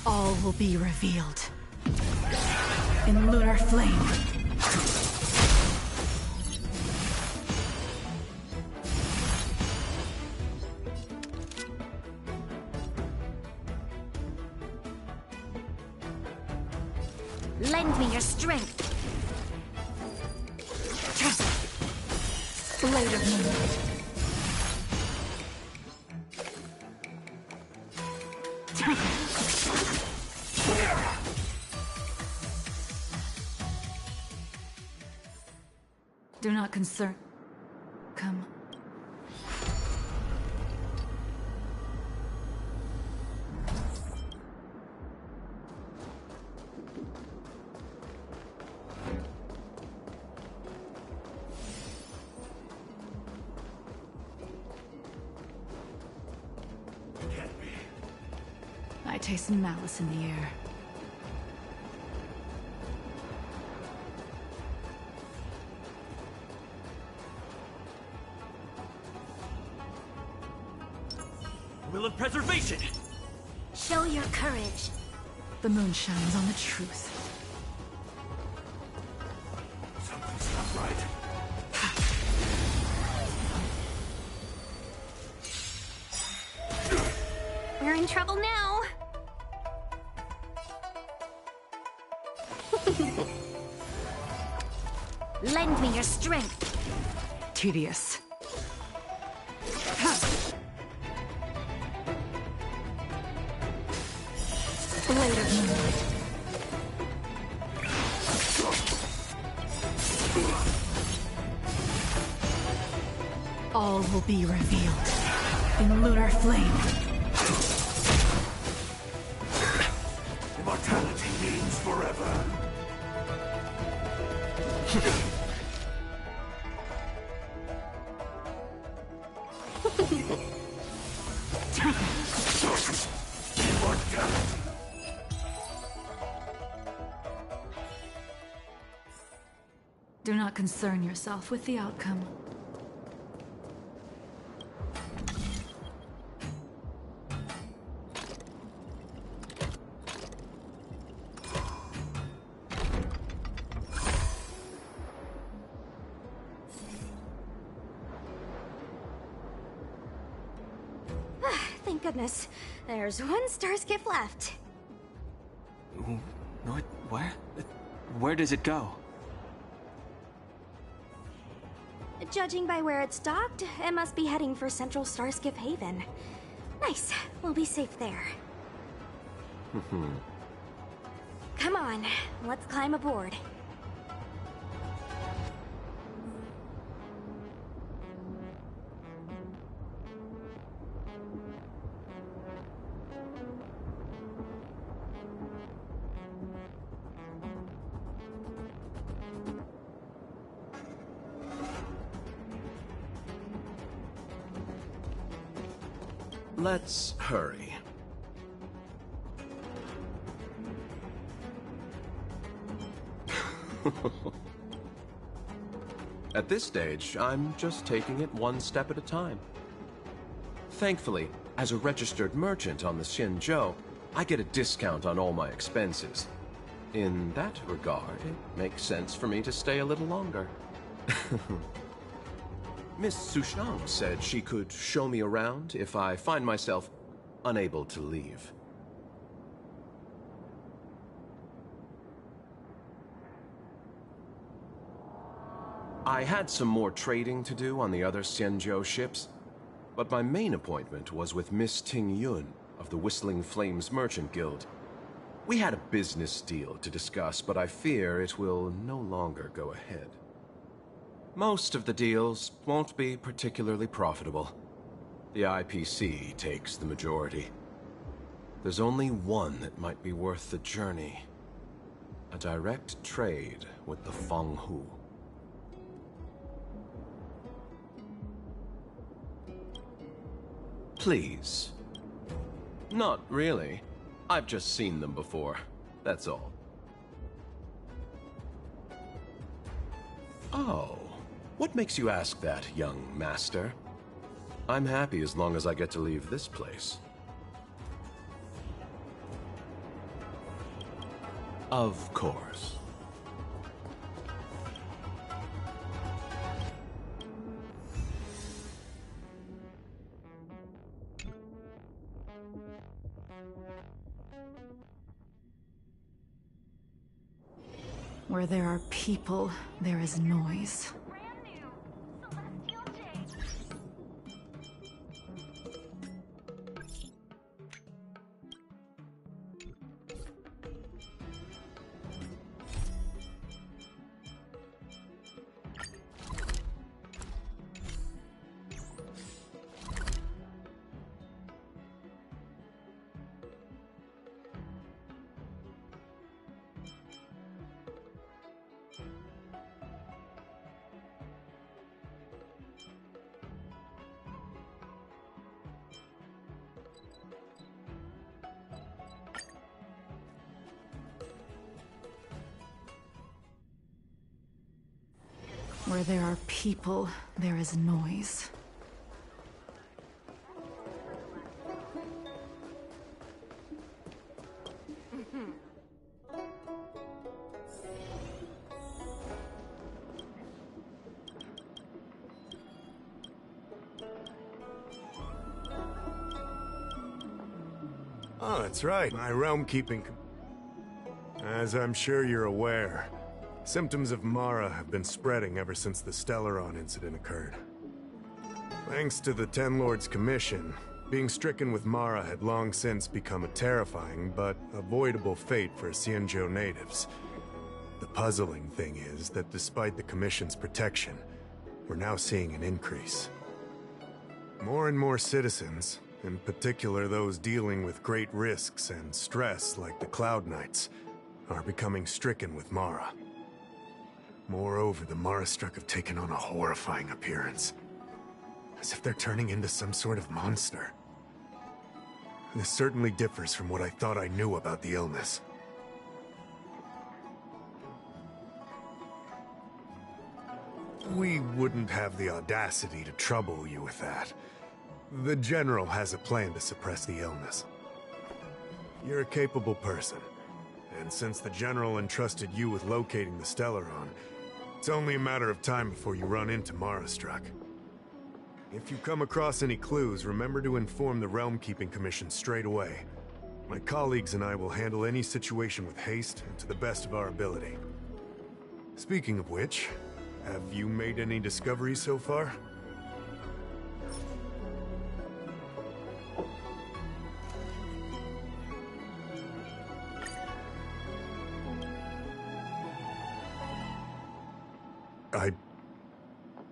All will be revealed in lunar flame. Lend me your strength. Blade of moonlight. Do not concern. Come. I taste malice in the air. Will of preservation! Show your courage. The moon shines on the truth. Something's not right. We're in trouble now. Lend me your strength. Tedious. Blade of moonlight. All will be revealed in lunar flame. Immortality means forever. Do not concern yourself with the outcome. Thank goodness. There's one star skip left. What? Where? Where does it go? Judging by where it's docked, it must be heading for Central Starskiff Haven. Nice. We'll be safe there. Come on, let's climb aboard. Let's hurry. At this stage, I'm just taking it one step at a time. Thankfully, as a registered merchant on the Xinzhou, I get a discount on all my expenses. In that regard, it makes sense for me to stay a little longer. Miss Sushang said she could show me around if I find myself unable to leave. I had some more trading to do on the other Xianzhou ships, but my main appointment was with Miss Ting Yun of the Whistling Flames Merchant Guild. We had a business deal to discuss, but I fear it will no longer go ahead. Most of the deals won't be particularly profitable. The IPC takes the majority. There's only one that might be worth the journey. A direct trade with the Fenghu. Please. Not really. I've just seen them before. That's all. Oh. What makes you ask that, young master? I'm happy as long as I get to leave this place. Of course. Where there are people, there is noise. Where there are people, there is noise. Oh, that's right. My realm keeping... As I'm sure you're aware, symptoms of Mara have been spreading ever since the Stellaron incident occurred. Thanks to the Ten Lords Commission, being stricken with Mara had long since become a terrifying but avoidable fate for Xianzhou natives. The puzzling thing is that despite the Commission's protection, we're now seeing an increase. More and more citizens, in particular those dealing with great risks and stress like the Cloud Knights, are becoming stricken with Mara. Moreover, the Mara-struck have taken on a horrifying appearance. As if they're turning into some sort of monster. This certainly differs from what I thought I knew about the illness. We wouldn't have the audacity to trouble you with that. The General has a plan to suppress the illness. You're a capable person, and since the General entrusted you with locating the Stellaron, it's only a matter of time before you run into Mara-struck. If you come across any clues, remember to inform the Realm Keeping Commission straight away. My colleagues and I will handle any situation with haste and to the best of our ability. Speaking of which, Have you made any discoveries so far?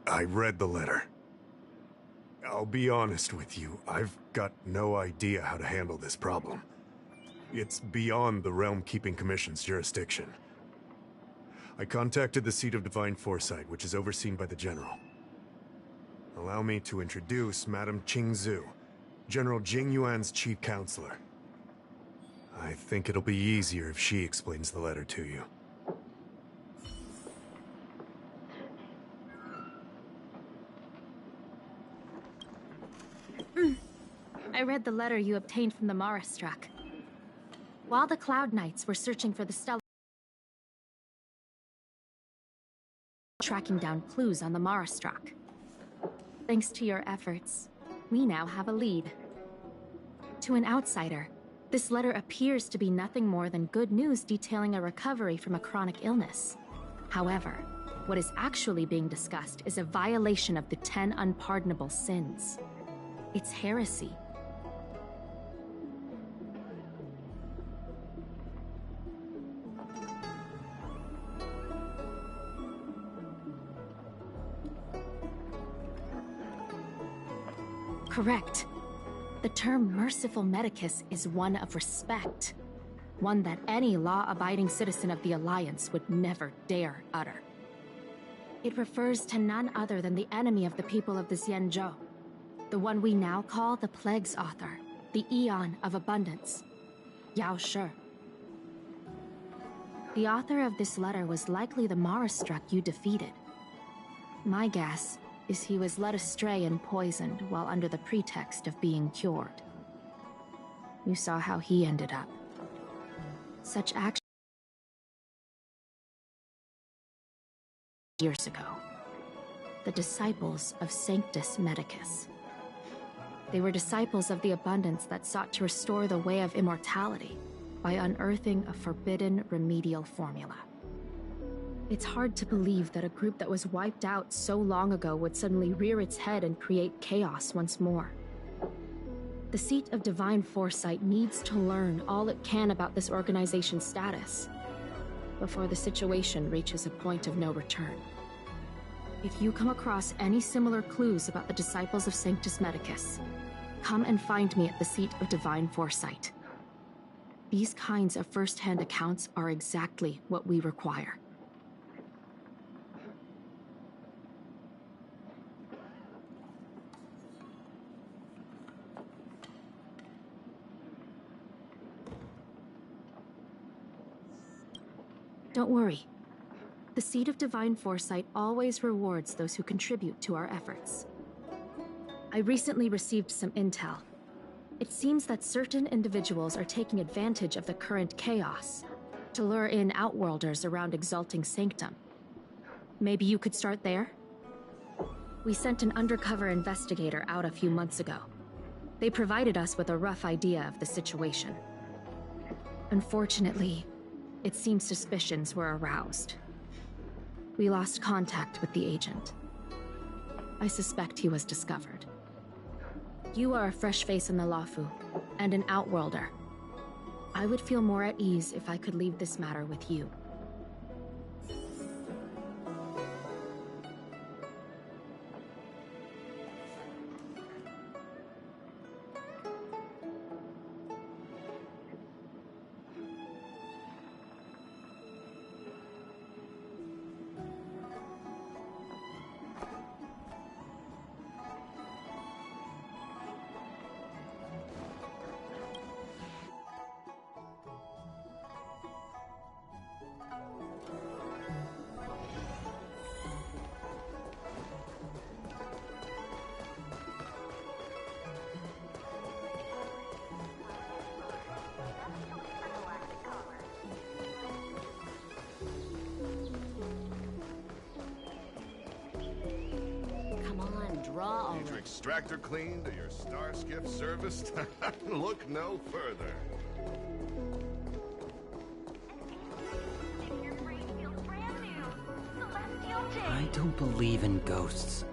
I read the letter. I'll be honest with you, I've got no idea how to handle this problem. It's beyond the Realm Keeping Commission's jurisdiction. I contacted the seat of Divine Foresight, which is overseen by the General. Allow me to introduce Madame Qingzhu, General Jing Yuan's chief counselor. I think it'll be easier if she explains the letter to you. I read the letter you obtained from the Marastruck. While the Cloud Knights were searching for the Stellar, tracking down clues on the Marastruck. Thanks to your efforts, we now have a lead. To an outsider, this letter appears to be nothing more than good news detailing a recovery from a chronic illness. However, what is actually being discussed is a violation of the 10 unpardonable sins. It's heresy. Correct. The term merciful medicus is one of respect. One that any law-abiding citizen of the Alliance would never dare utter. It refers to none other than the enemy of the people of the Xianzhou. The one we now call the Plague's author, the Eon of Abundance, Yao Shi. The author of this letter was likely the Marastruck you defeated. My guess is he was led astray and poisoned while under the pretext of being cured. You saw how he ended up. Such action years ago. The disciples of Sanctus Medicus. They were disciples of the abundance that sought to restore the way of immortality by unearthing a forbidden remedial formula. It's hard to believe that a group that was wiped out so long ago would suddenly rear its head and create chaos once more. The seat of Divine Foresight needs to learn all it can about this organization's status before the situation reaches a point of no return. If you come across any similar clues about the disciples of Sanctus Medicus, come and find me at the seat of Divine Foresight. These kinds of first-hand accounts are exactly what we require. Don't worry. The Seat of Divine Foresight always rewards those who contribute to our efforts. I recently received some intel. It seems that certain individuals are taking advantage of the current chaos to lure in Outworlders around Exalting Sanctum. Maybe you could start there? We sent an undercover investigator out a few months ago. They provided us with a rough idea of the situation. Unfortunately, it seems suspicions were aroused. We lost contact with the agent. I suspect he was discovered. You are a fresh face in the Luofu, and an Outworlder. I would feel more at ease if I could leave this matter with you. Need your extractor cleaned or your star skiff serviced? Look no further. I don't believe in ghosts.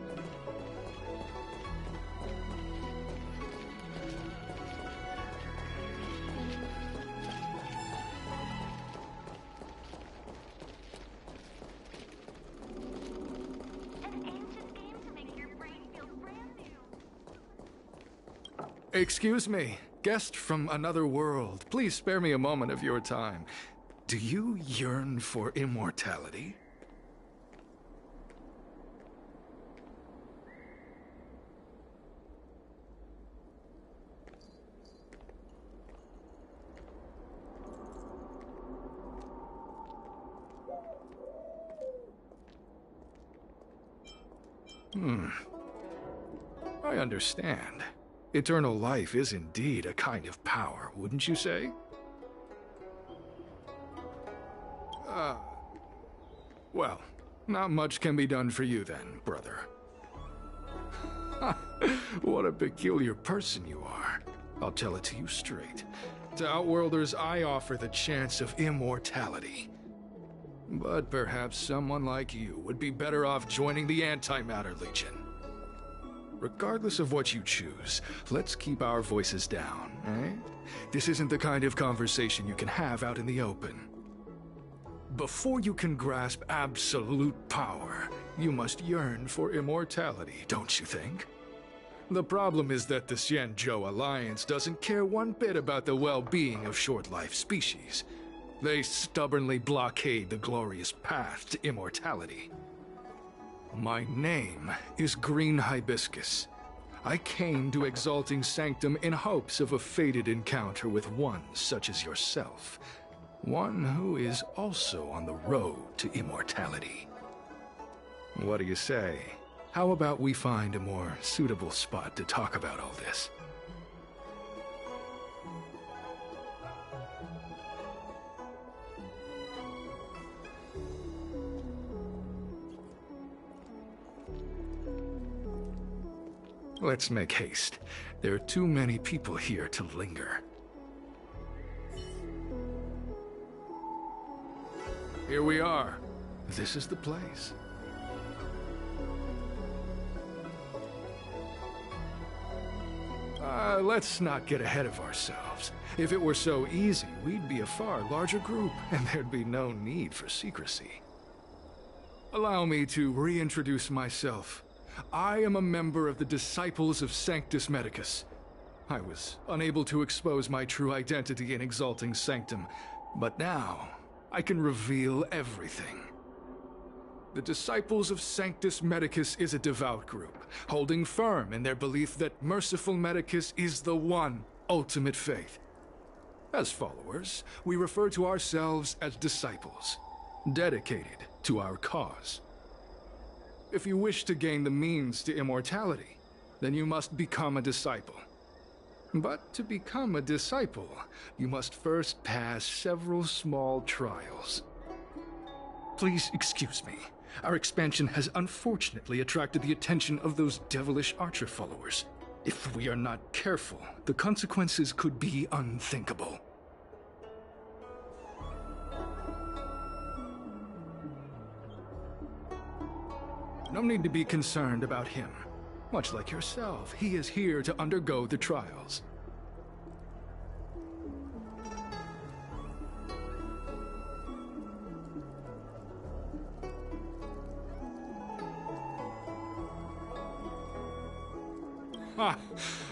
Excuse me, guest from another world. Please spare me a moment of your time. Do you yearn for immortality? I understand. Eternal life is indeed a kind of power, wouldn't you say? Well, not much can be done for you then, brother. What a peculiar person you are. I'll tell it to you straight. To Outworlders, I offer the chance of immortality. But perhaps someone like you would be better off joining the Antimatter Legion. Regardless of what you choose, let's keep our voices down, eh? This isn't the kind of conversation you can have out in the open. Before you can grasp absolute power, you must yearn for immortality, don't you think? The problem is that the Xianzhou Alliance doesn't care one bit about the well-being of short-life species. They stubbornly blockade the glorious path to immortality. My name is Green Hibiscus. I came to Exalting Sanctum in hopes of a fated encounter with one such as yourself. One who is also on the road to immortality. What do you say? How about we find a more suitable spot to talk about all this? Let's make haste. There are too many people here to linger. Here we are. This is the place. Let's not get ahead of ourselves. If it were so easy, we'd be a far larger group, and there'd be no need for secrecy. Allow me to reintroduce myself. I am a member of the Disciples of Sanctus Medicus. I was unable to expose my true identity in Exalting Sanctum, but now I can reveal everything. The Disciples of Sanctus Medicus is a devout group, holding firm in their belief that Merciful Medicus is the one ultimate faith. As followers, we refer to ourselves as disciples, dedicated to our cause. If you wish to gain the means to immortality, then you must become a disciple. But to become a disciple, you must first pass several small trials. Please excuse me. Our expansion has unfortunately attracted the attention of those devilish archer followers. If we are not careful, the consequences could be unthinkable. No need to be concerned about him. Much like yourself, he is here to undergo the trials.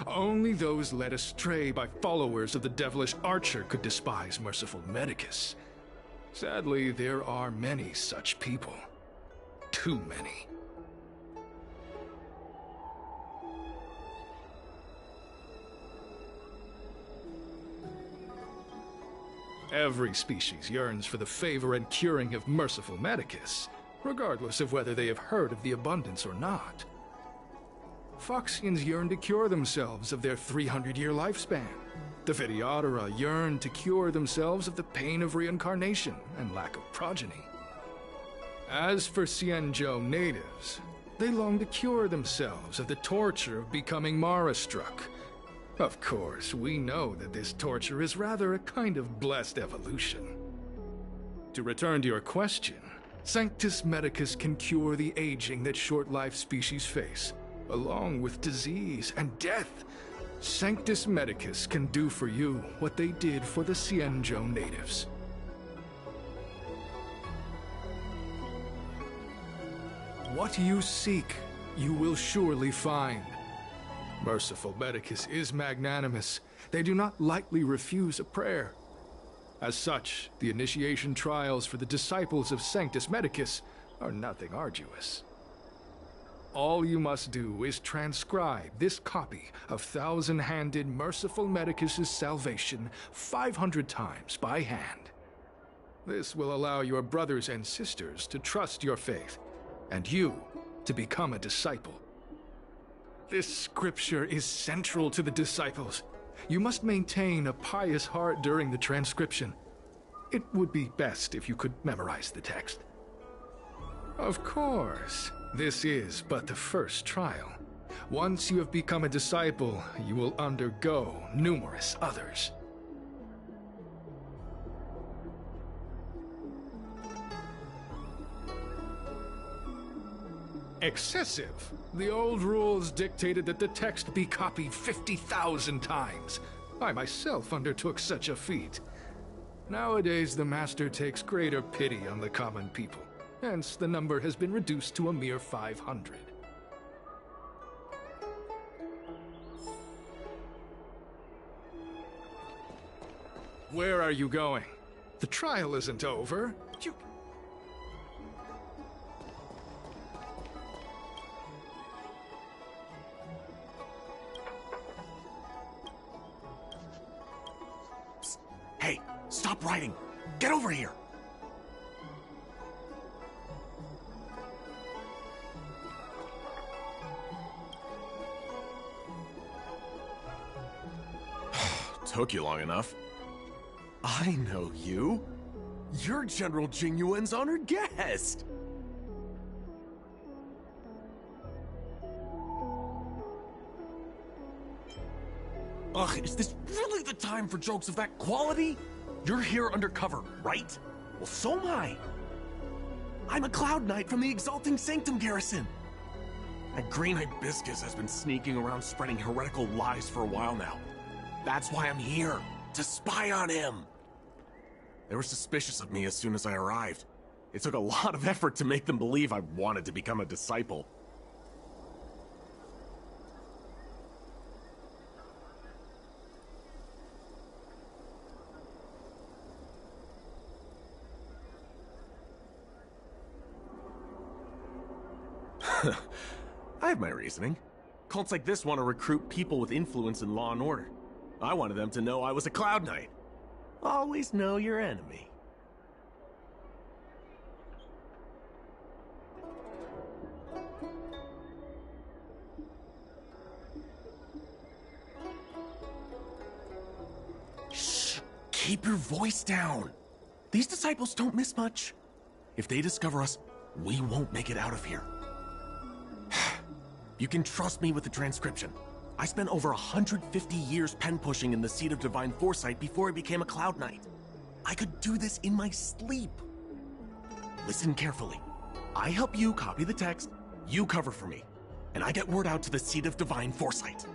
Only those led astray by followers of the devilish archer could despise Merciful Medicus. Sadly, there are many such people. Too many. Every species yearns for the favor and curing of Merciful Medicus, regardless of whether they have heard of the abundance or not. Foxians yearn to cure themselves of their 300-year lifespan. The Videodora yearn to cure themselves of the pain of reincarnation and lack of progeny. As for Xianzhou natives, they long to cure themselves of the torture of becoming Mara-struck. Of course, we know that this torture is rather a kind of blessed evolution. To return to your question, Sanctus Medicus can cure the aging that short-lived species face, along with disease and death. Sanctus Medicus can do for you what they did for the Xianzhou natives. What you seek, you will surely find. Merciful Medicus is magnanimous. They do not lightly refuse a prayer. As such, the initiation trials for the disciples of Sanctus Medicus are nothing arduous. All you must do is transcribe this copy of Thousand-Handed Merciful Medicus's Salvation 500 times by hand. This will allow your brothers and sisters to trust your faith, and you to become a disciple. This scripture is central to the disciples. You must maintain a pious heart during the transcription. It would be best if you could memorize the text. Of course, this is but the first trial. Once you have become a disciple, you will undergo numerous others. Excessive. The old rules dictated that the text be copied 50,000 times. I myself undertook such a feat. Nowadays, the Master takes greater pity on the common people. Hence, the number has been reduced to a mere 500. Where are you going? The trial isn't over. You... Psst. Hey, stop writing! Get over here! Took you long enough. I know you. You're General Jing Yuan's honored guest. Ugh, is this really the time for jokes of that quality? You're here undercover, right? Well, so am I. I'm a Cloud Knight from the Exalting Sanctum garrison. That green hibiscus has been sneaking around spreading heretical lies for a while now. That's why I'm here, to spy on him. They were suspicious of me as soon as I arrived. It took a lot of effort to make them believe I wanted to become a disciple. I have my reasoning. Cults like this want to recruit people with influence in law and order. I wanted them to know I was a Cloud Knight. Always know your enemy. Shh! Keep your voice down. These disciples don't miss much. If they discover us, we won't make it out of here. You can trust me with the transcription. I spent over 150 years pen-pushing in the Seat of Divine Foresight before I became a Cloud Knight. I could do this in my sleep. Listen carefully. I help you copy the text, you cover for me, and I get word out to the Seat of Divine Foresight.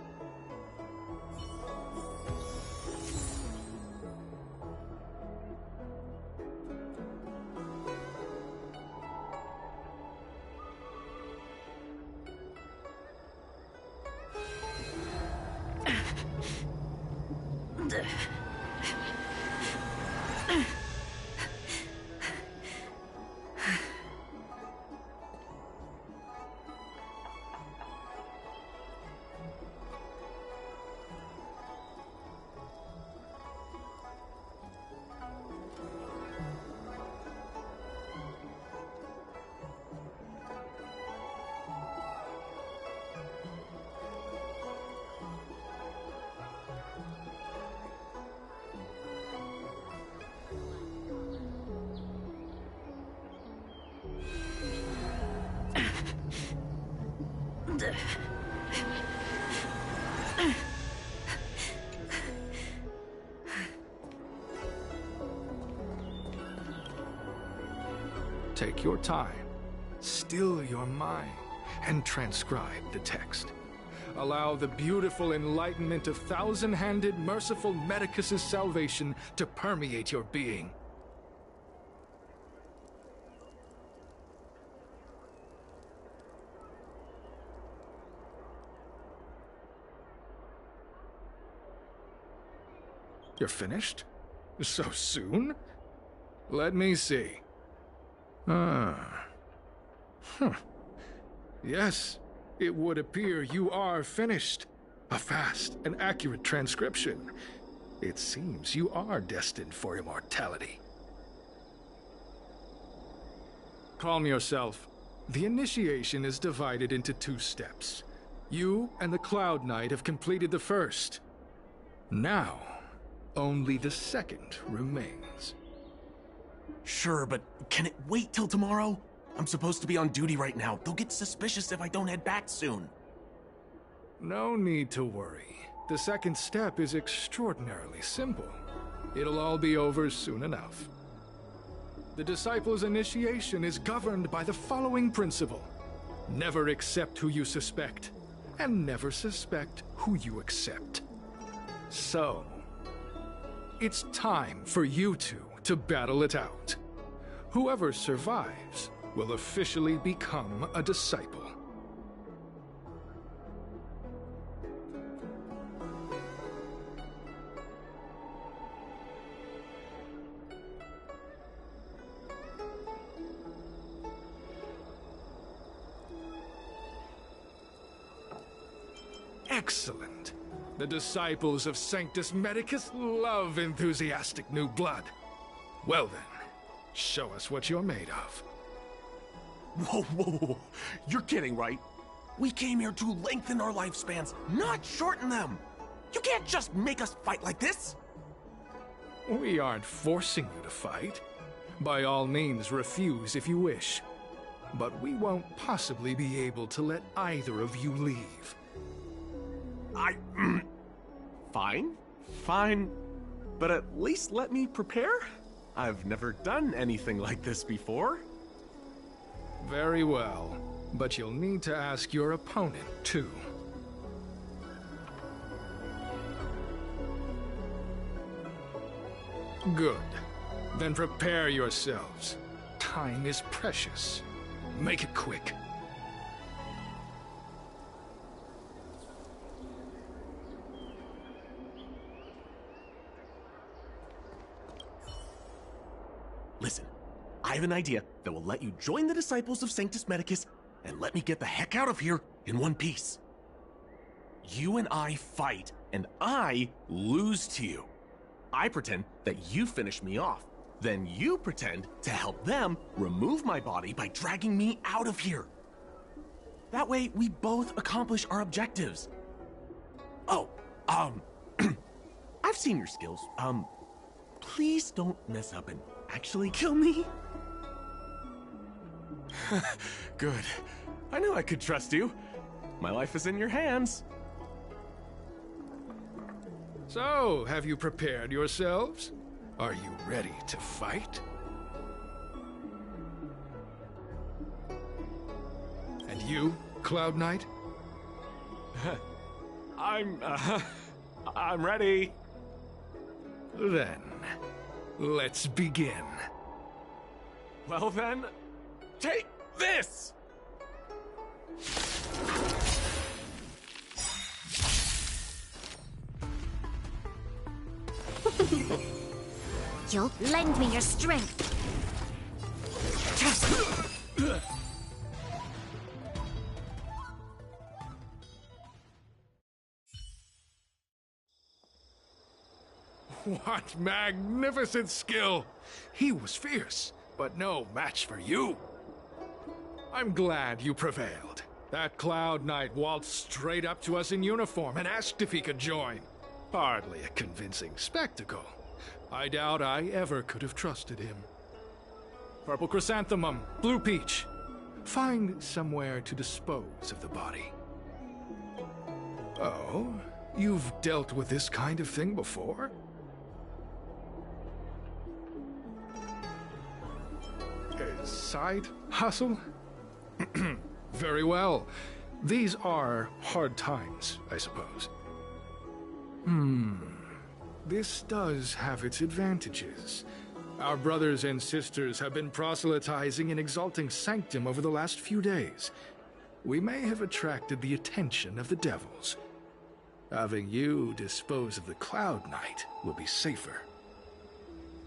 Take Take your time, still your mind, and transcribe the text. Allow the beautiful enlightenment of thousand-handed, merciful Medicus's salvation to permeate your being. You're finished? So soon? Let me see. Yes, it would appear you are finished. A fast and accurate transcription. It seems you are destined for immortality. Calm yourself. The initiation is divided into 2 steps. You and the Cloud Knight have completed the first. Now, only the second remains. Sure, but can it wait till tomorrow? I'm supposed to be on duty right now. They'll get suspicious if I don't head back soon. No need to worry. The second step is extraordinarily simple. It'll all be over soon enough. The disciple's initiation is governed by the following principle. Never accept who you suspect, and never suspect who you accept. So, it's time for you two to battle it out. Whoever survives will officially become a disciple. Excellent. The disciples of Sanctus Medicus love enthusiastic new blood. Well then, show us what you're made of. Whoa. You're kidding, right? We came here to lengthen our lifespans, not shorten them. You can't just make us fight like this. We aren't forcing you to fight. By all means, refuse if you wish. But we won't possibly be able to let either of you leave. Fine. But at least let me prepare. I've never done anything like this before. Very well. But you'll need to ask your opponent, too. Good. Then prepare yourselves. Time is precious. Make it quick. Listen, I have an idea that will let you join the disciples of Sanctus Medicus and let me get the heck out of here in one piece. You and I fight, and I lose to you. I pretend that you finish me off. Then you pretend to help them remove my body by dragging me out of here. That way, we both accomplish our objectives. Oh, I've seen your skills. Please don't mess up and actually kill me. Good. I knew I could trust you. My life is in your hands. So, have you prepared yourselves? Are you ready to fight? And you, Cloud Knight? I'm ready. Then, let's begin. Well then, take this! You'll lend me your strength. What magnificent skill! He was fierce, but no match for you. I'm glad you prevailed. That Cloud Knight waltzed straight up to us in uniform and asked if he could join. Hardly a convincing spectacle. I doubt I ever could have trusted him. Purple chrysanthemum, blue peach. Find somewhere to dispose of the body. Oh, you've dealt with this kind of thing before? side hustle? Very well. These are hard times, I suppose. This does have its advantages. Our brothers and sisters have been proselytizing and exalting Sanctum over the last few days. We may have attracted the attention of the devils. Having you dispose of the Cloud Knight will be safer.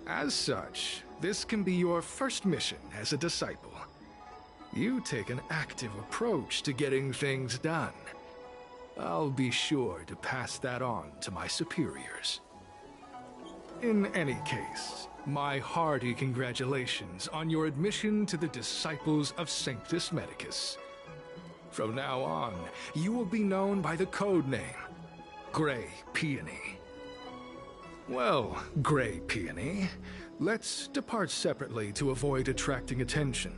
As such, this can be your first mission as a disciple. You take an active approach to getting things done. I'll be sure to pass that on to my superiors. In any case, my hearty congratulations on your admission to the Disciples of Sanctus Medicus. From now on, you will be known by the code name, Grey Peony. Well, Grey Peony, let's depart separately to avoid attracting attention.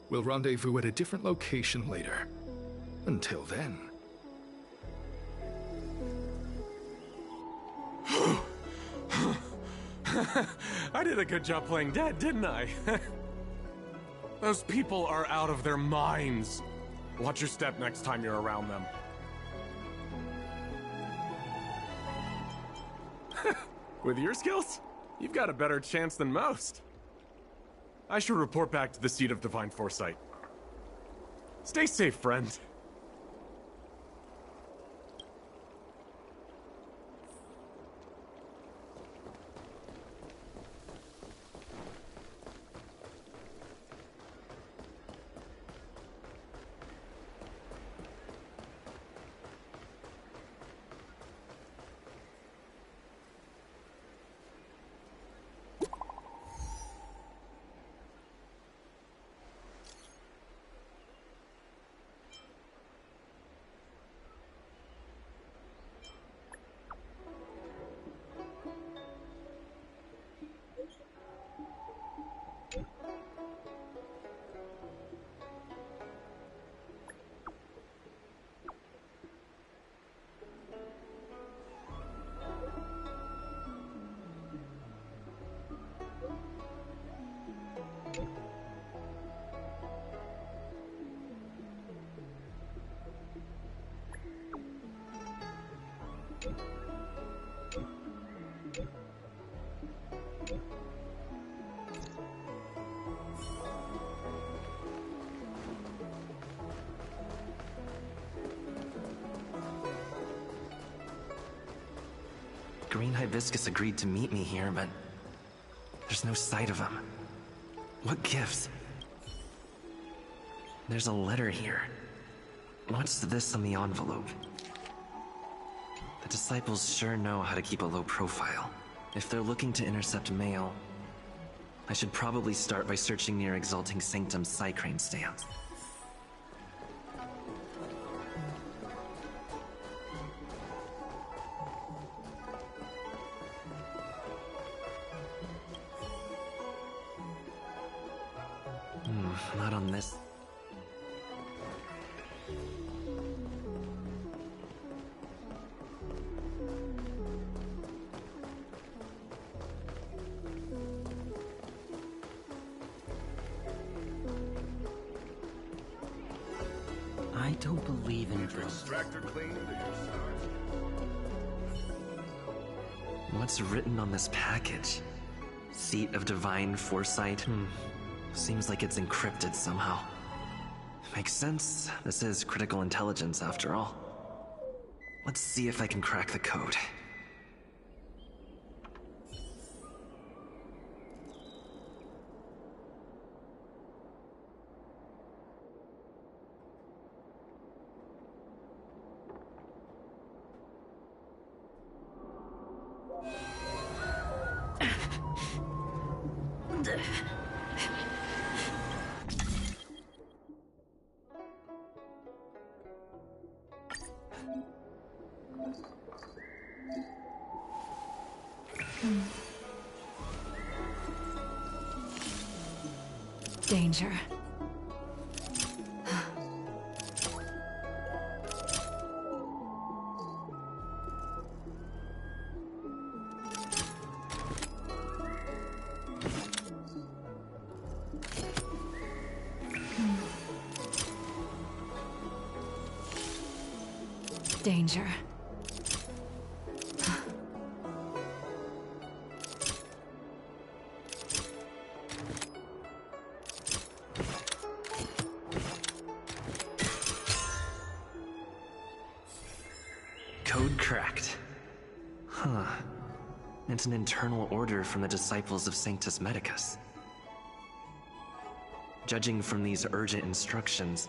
We'll rendezvous at a different location later. Until then. I did a good job playing dead, didn't I? Those people are out of their minds. Watch your step next time you're around them. With your skills, you've got a better chance than most. I should report back to the Seat of Divine Foresight. Stay safe, friend. Green Hibiscus agreed to meet me here, but there's no sight of him. What gives? There's a letter here. What's this on the envelope? The disciples sure know how to keep a low profile. If they're looking to intercept mail, I should probably start by searching near Exalting Sanctum's Psycrane stands. Not on this. I don't believe in drugs. Extractor cleaned or your stars? What's written on this package? Seat of Divine Foresight? Seems like it's encrypted somehow. Makes sense. This is critical intelligence after all. Let's see if I can crack the code. Danger. danger. Code cracked. Huh. It's an internal order from the disciples of Sanctus Medicus. Judging from these urgent instructions,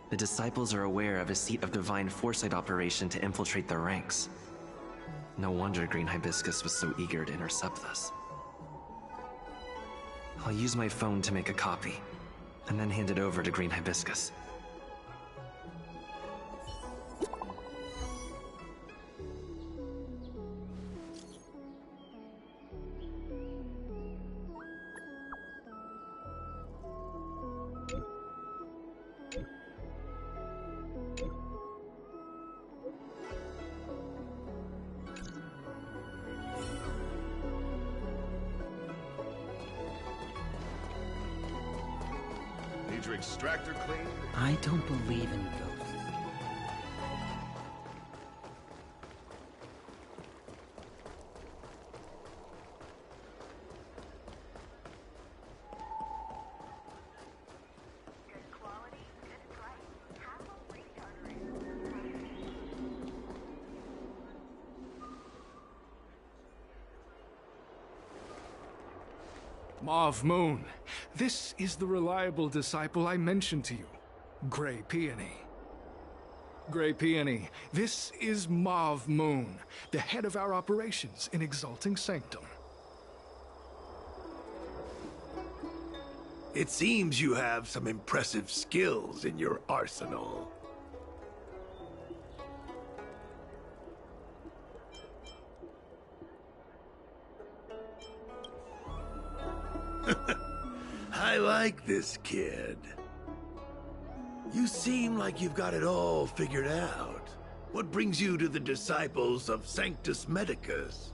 the disciples are aware of a seat of divine foresight operation to infiltrate their ranks. No wonder Green Hibiscus was so eager to intercept this. I'll use my phone to make a copy, and then hand it over to Green Hibiscus. Need your extractor cleaned? I don't believe in ghosts. Mauve Moon, this is the reliable disciple I mentioned to you, Grey Peony. Grey Peony, this is Mauve Moon, the head of our operations in Exalting Sanctum. It seems you have some impressive skills in your arsenal. I like this kid. You seem like you've got it all figured out. What brings you to the disciples of Sanctus Medicus?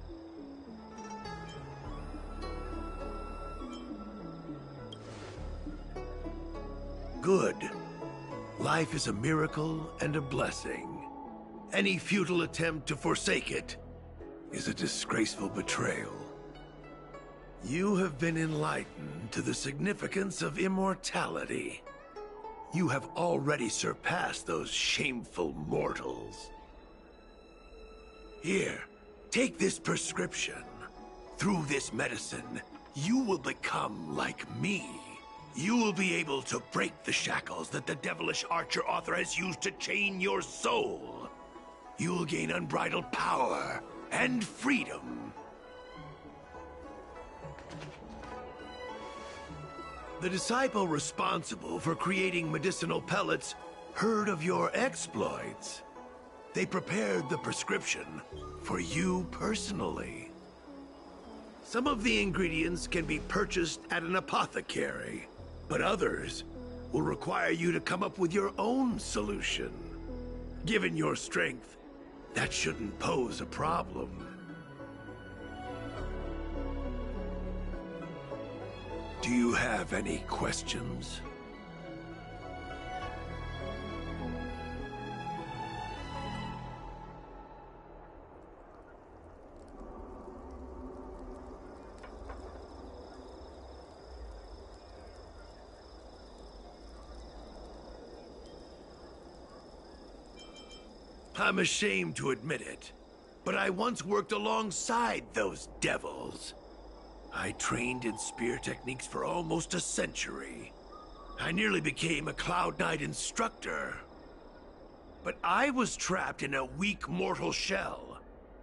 Good. Life is a miracle and a blessing. Any futile attempt to forsake it is a disgraceful betrayal. You have been enlightened to the significance of immortality. You have already surpassed those shameful mortals. Here, take this prescription. Through this medicine, you will become like me. You will be able to break the shackles that the devilish Archer author has used to chain your soul. You will gain unbridled power and freedom. The disciple responsible for creating medicinal pellets heard of your exploits. They prepared the prescription for you personally. Some of the ingredients can be purchased at an apothecary, but others will require you to come up with your own solution. Given your strength, that shouldn't pose a problem. Do you have any questions? I'm ashamed to admit it, but I once worked alongside those devils. I trained in spear techniques for almost a century. I nearly became a Cloud Knight instructor. But I was trapped in a weak mortal shell.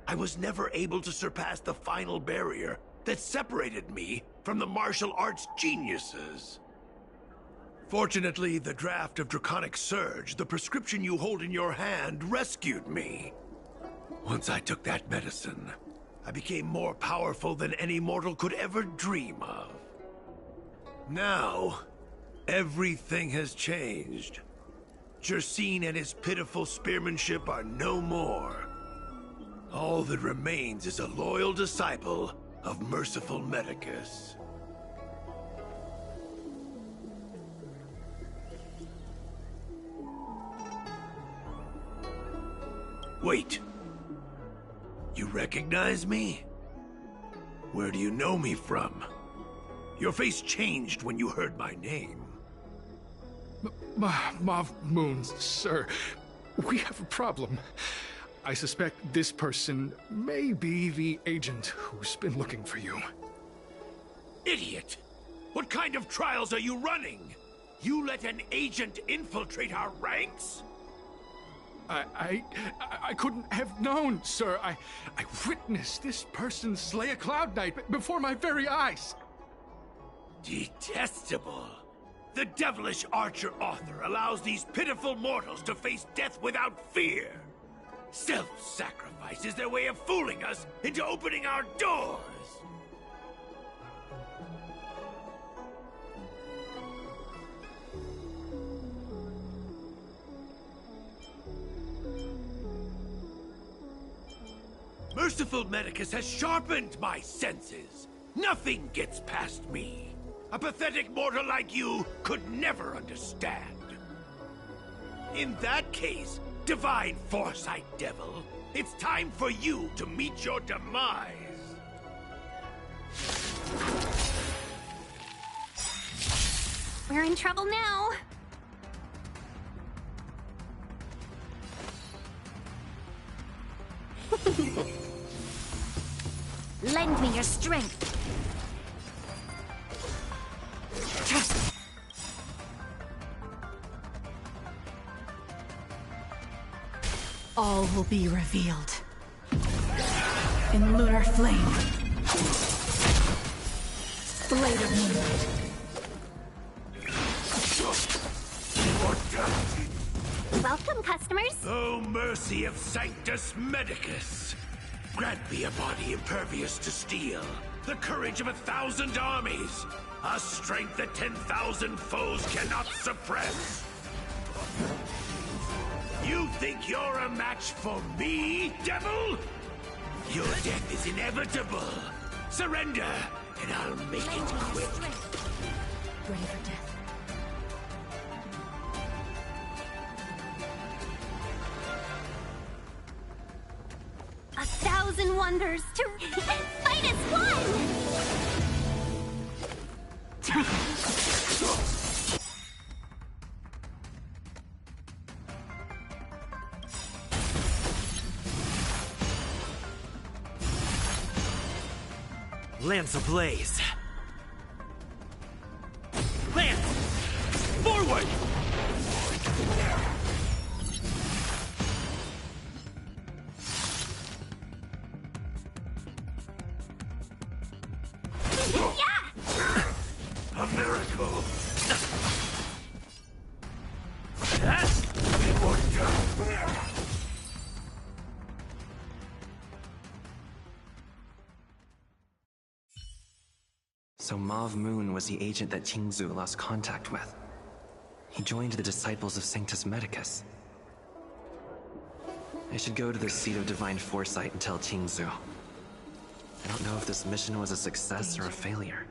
I was never able to surpass the final barrier that separated me from the martial arts geniuses. Fortunately, the draft of Draconic Surge, the prescription you hold in your hand, rescued me. Once I took that medicine, I became more powerful than any mortal could ever dream of. Now, everything has changed. Jersine and his pitiful spearmanship are no more. All that remains is a loyal disciple of merciful Medicus. Wait. You recognize me? Where do you know me from? Your face changed when you heard my name. Mauve Moon, sir. We have a problem. I suspect this person may be the agent who's been looking for you. Idiot! What kind of trials are you running? You let an agent infiltrate our ranks? I couldn't have known, sir. I witnessed this person slay a Cloud Knight before my very eyes. Detestable. The devilish archer author allows these pitiful mortals to face death without fear. Self-sacrifice is their way of fooling us into opening our doors. Merciful Medicus has sharpened my senses. Nothing gets past me. A pathetic mortal like you could never understand. In that case, Divine Foresight Devil, it's time for you to meet your demise. We're in trouble now. Lend me your strength. All will be revealed. In lunar flame. Blade of moonlight. Welcome, customers. Oh, mercy of Sanctus Medicus. Grant me a body impervious to steel, the courage of 1,000 armies, a strength that 10,000 foes cannot suppress. You think you're a match for me, devil? Your death is inevitable. Surrender, and I'll make it quick. Ready for death. A thousand wonders to fight as one! Lance ablaze. Lance! Forward! A miracle. So Mauve Moon was the agent that Qingzu lost contact with. He joined the Disciples of Sanctus Medicus. I should go to the seat of Divine Foresight and tell Qingzu. I don't know if this mission was a success or a failure.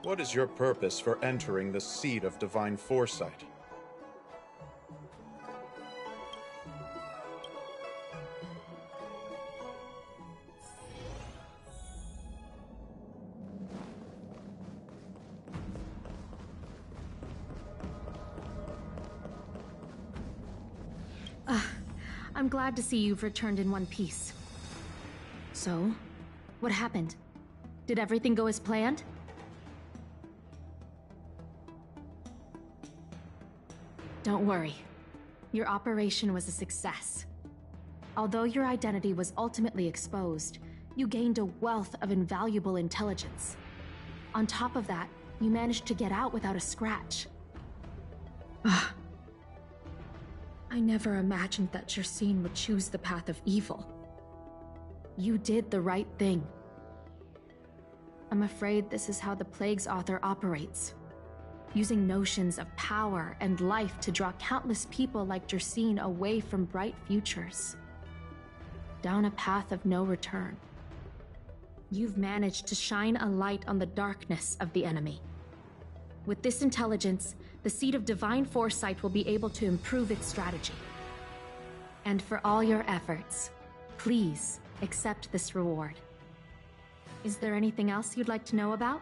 What is your purpose for entering the seat of Divine Foresight? I'm glad to see you've returned in one piece. So, what happened? Did everything go as planned? Don't worry. Your operation was a success. Although your identity was ultimately exposed, you gained a wealth of invaluable intelligence. On top of that, you managed to get out without a scratch. I never imagined that Genshin would choose the path of evil. You did the right thing. I'm afraid this is how the Plague's author operates, using notions of power and life to draw countless people like Genshin away from bright futures, down a path of no return. You've managed to shine a light on the darkness of the enemy. With this intelligence, the Seed of Divine Foresight will be able to improve its strategy. And for all your efforts, please accept this reward. Is there anything else you'd like to know about?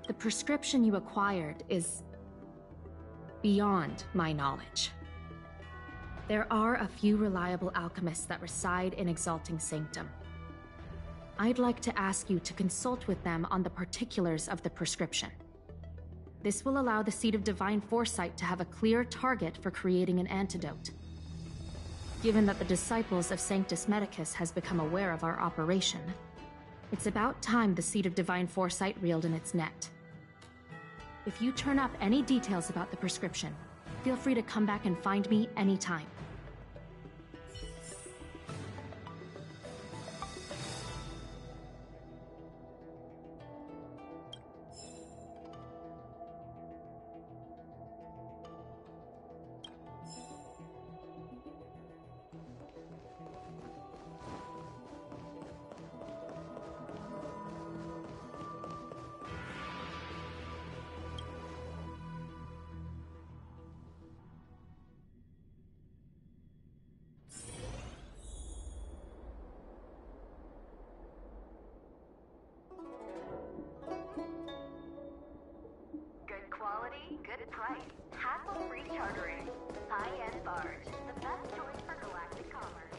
The prescription you acquired is beyond my knowledge. There are a few reliable alchemists that reside in Exalting Sanctum. I'd like to ask you to consult with them on the particulars of the prescription. This will allow the Seed of Divine Foresight to have a clear target for creating an antidote. Given that the disciples of Sanctus Medicus has become aware of our operation, it's about time the Seed of Divine Foresight reeled in its net. If you turn up any details about the prescription, feel free to come back and find me anytime. Good price, hassle-free chartering. High-end barge, the best choice for galactic commerce.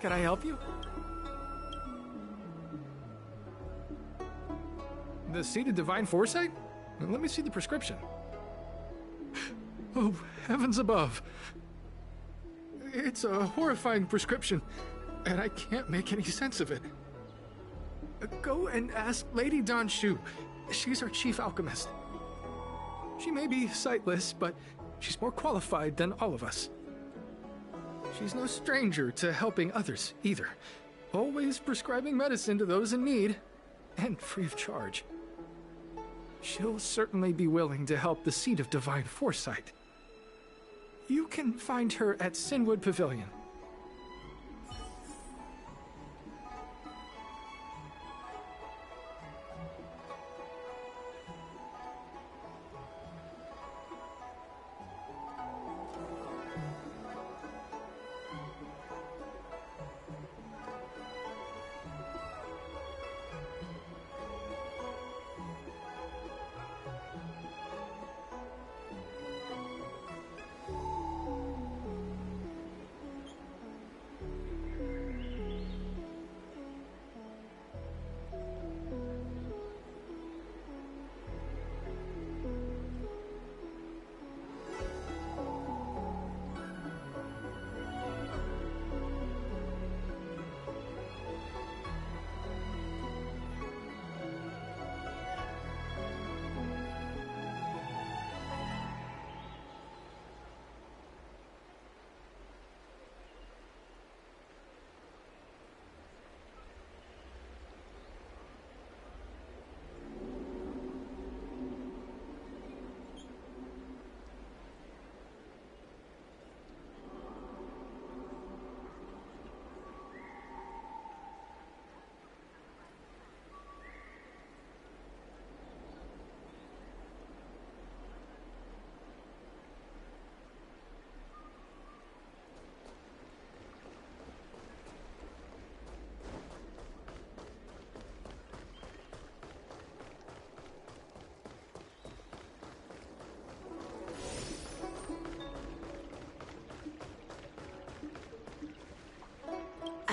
Can I help you? The Seed of Divine Foresight? Let me see the prescription. Oh, heavens above. It's a horrifying prescription, and I can't make any sense of it. Go and ask Lady Don Shu. She's our chief alchemist. She may be sightless, but she's more qualified than all of us. She's no stranger to helping others, either. Always prescribing medicine to those in need, and free of charge. she'll certainly be willing to help the Seed of Divine Foresight. You can find her at Sinwood Pavilion.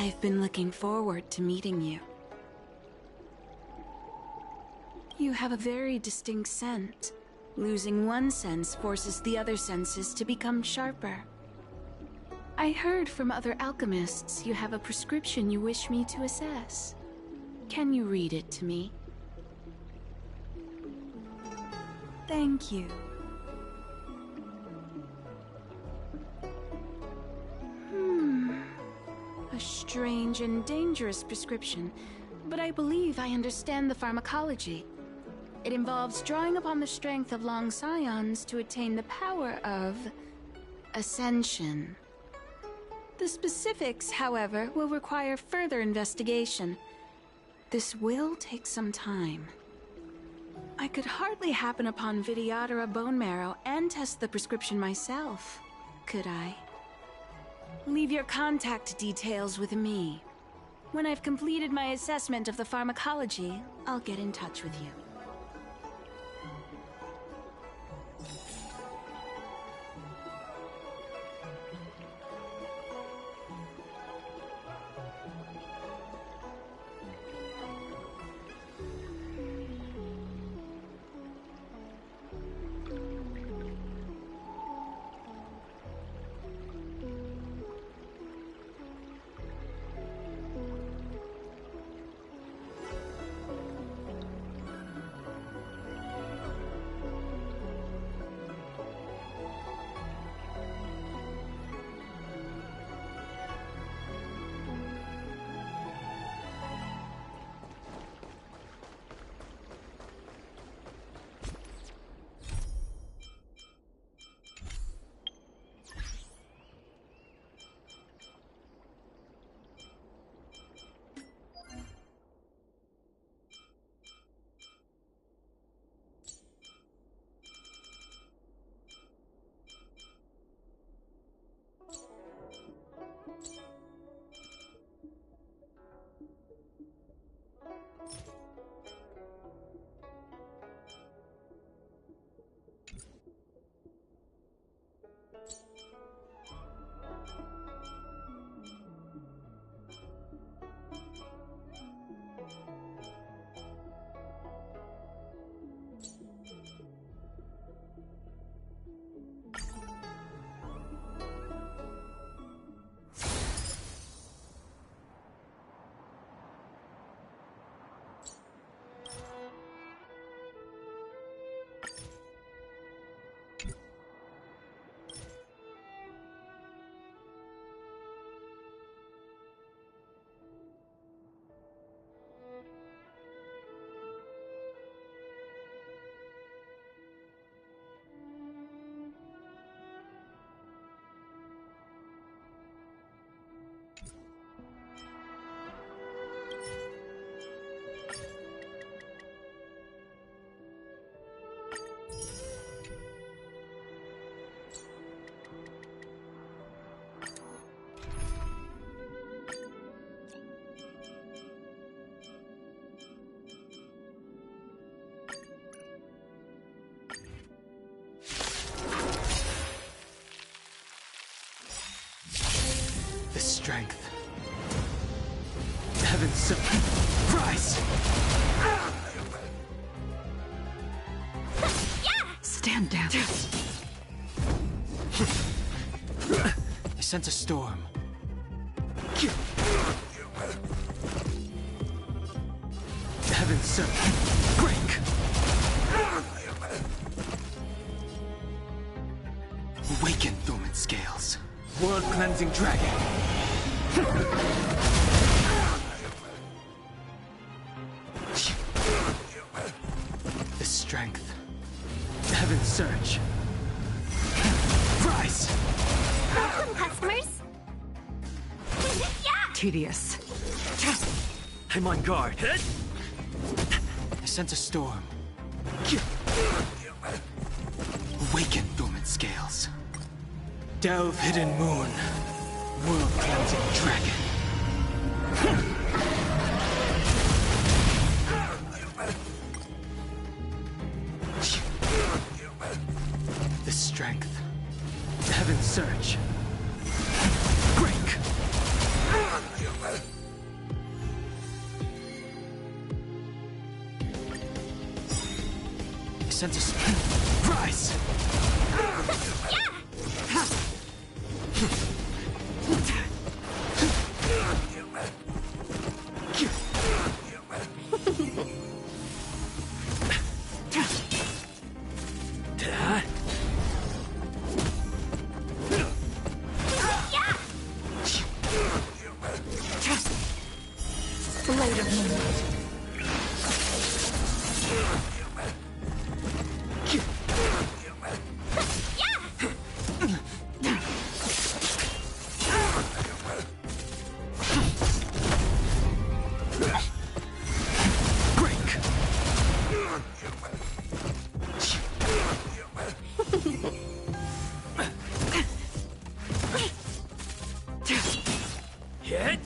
I've been looking forward to meeting you. You have a very distinct scent. Losing one sense forces the other senses to become sharper. I heard from other alchemists you have a prescription you wish me to assess. Can you read it to me? Thank you. A strange and dangerous prescription, but I believe I understand the pharmacology. It involves drawing upon the strength of long scions to attain the power of ascension. The specifics, however, will require further investigation. This will take some time. I could hardly happen upon Vidyadhara bone marrow and test the prescription myself, could I? Leave your contact details with me. When I've completed my assessment of the pharmacology, I'll get in touch with you. The strength. Heaven's surprise! Stand down. I sense a storm. Heaven's surprise! Break! Awaken, dormant scales. World-cleansing dragon. The strength. Heaven's surge. Rise! Welcome, customers. Tedious. I'm on guard. I sense a storm. Awaken, dormant scales. Delve, hidden moon. World-cleansing dragon. The strength. Heaven's surge. Break! I sense a rise! Blade of moonlight. Hit!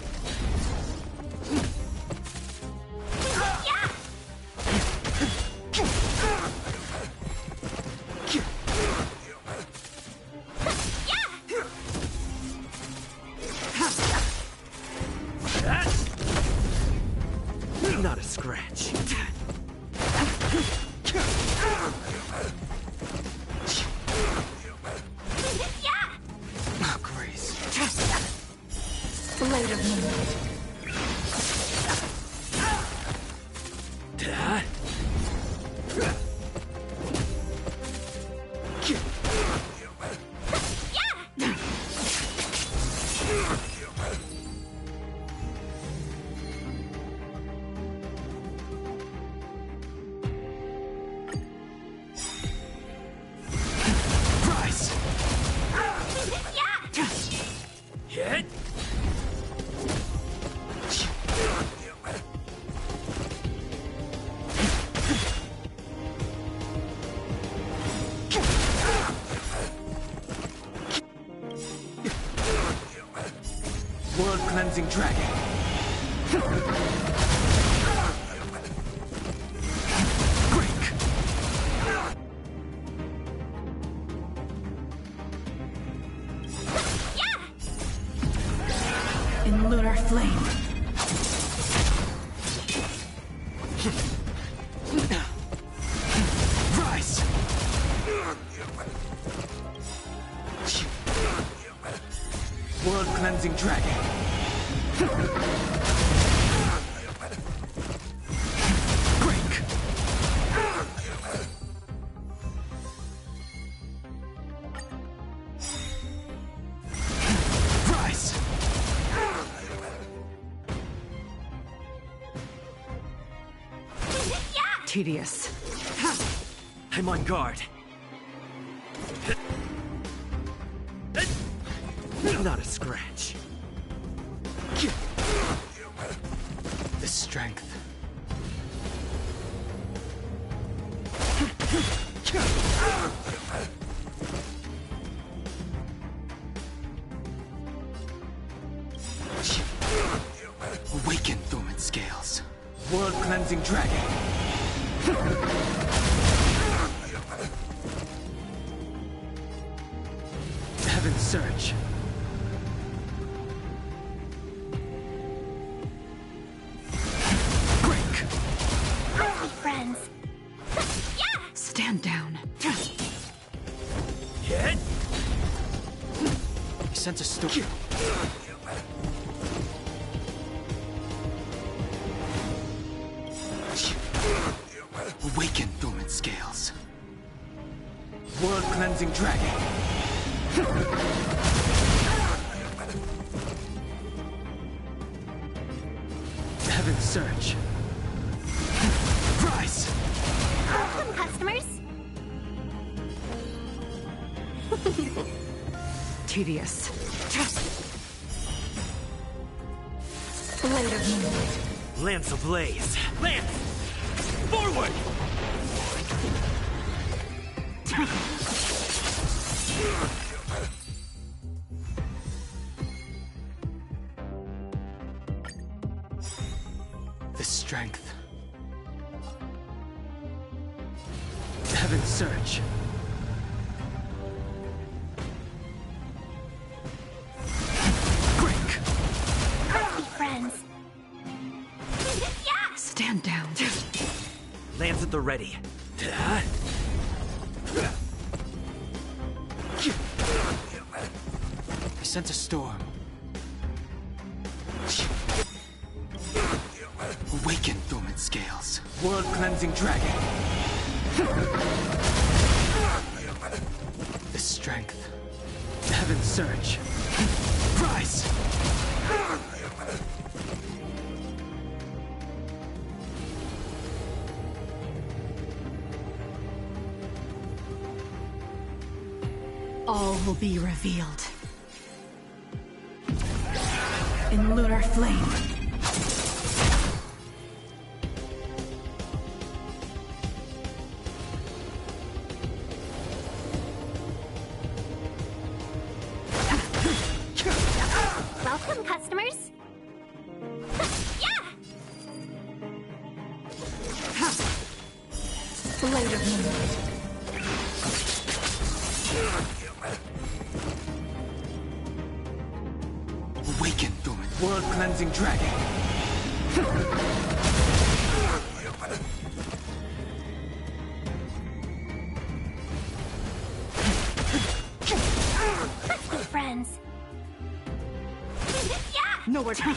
Not a scratch. Oh, Grace. Blade of moonlight. Rise! Hit! World-cleansing dragon. Break! In lunar flame. Rise! World-cleansing dragon. Break! Rise! Tedious. I'm on guard. Not a scratch. The strength. Awaken, dormant scales. World-cleansing dragon. Heaven's surge. Stand down. Hit! I sense a storm. Awaken, dormant scales. World-cleansing dragon. Heaven's surge. Rise! Welcome, customers. Tedious. Blade of moonlight. Lance ablaze. Lance! Forward! The strength. Heaven's surge. Break! Let's be friends. Yeah! Stand down. Lance at the ready. I sense a storm. Awaken, dormant scales. World-cleansing dragon. The strength. Heaven's surge. Rise! All will be revealed. In lunar flame. Welcome, customers. Yeah! Blade of moonlight. Awaken, dormant. World-cleansing dragon. Let's be friends. Yeah! Nowhere to go.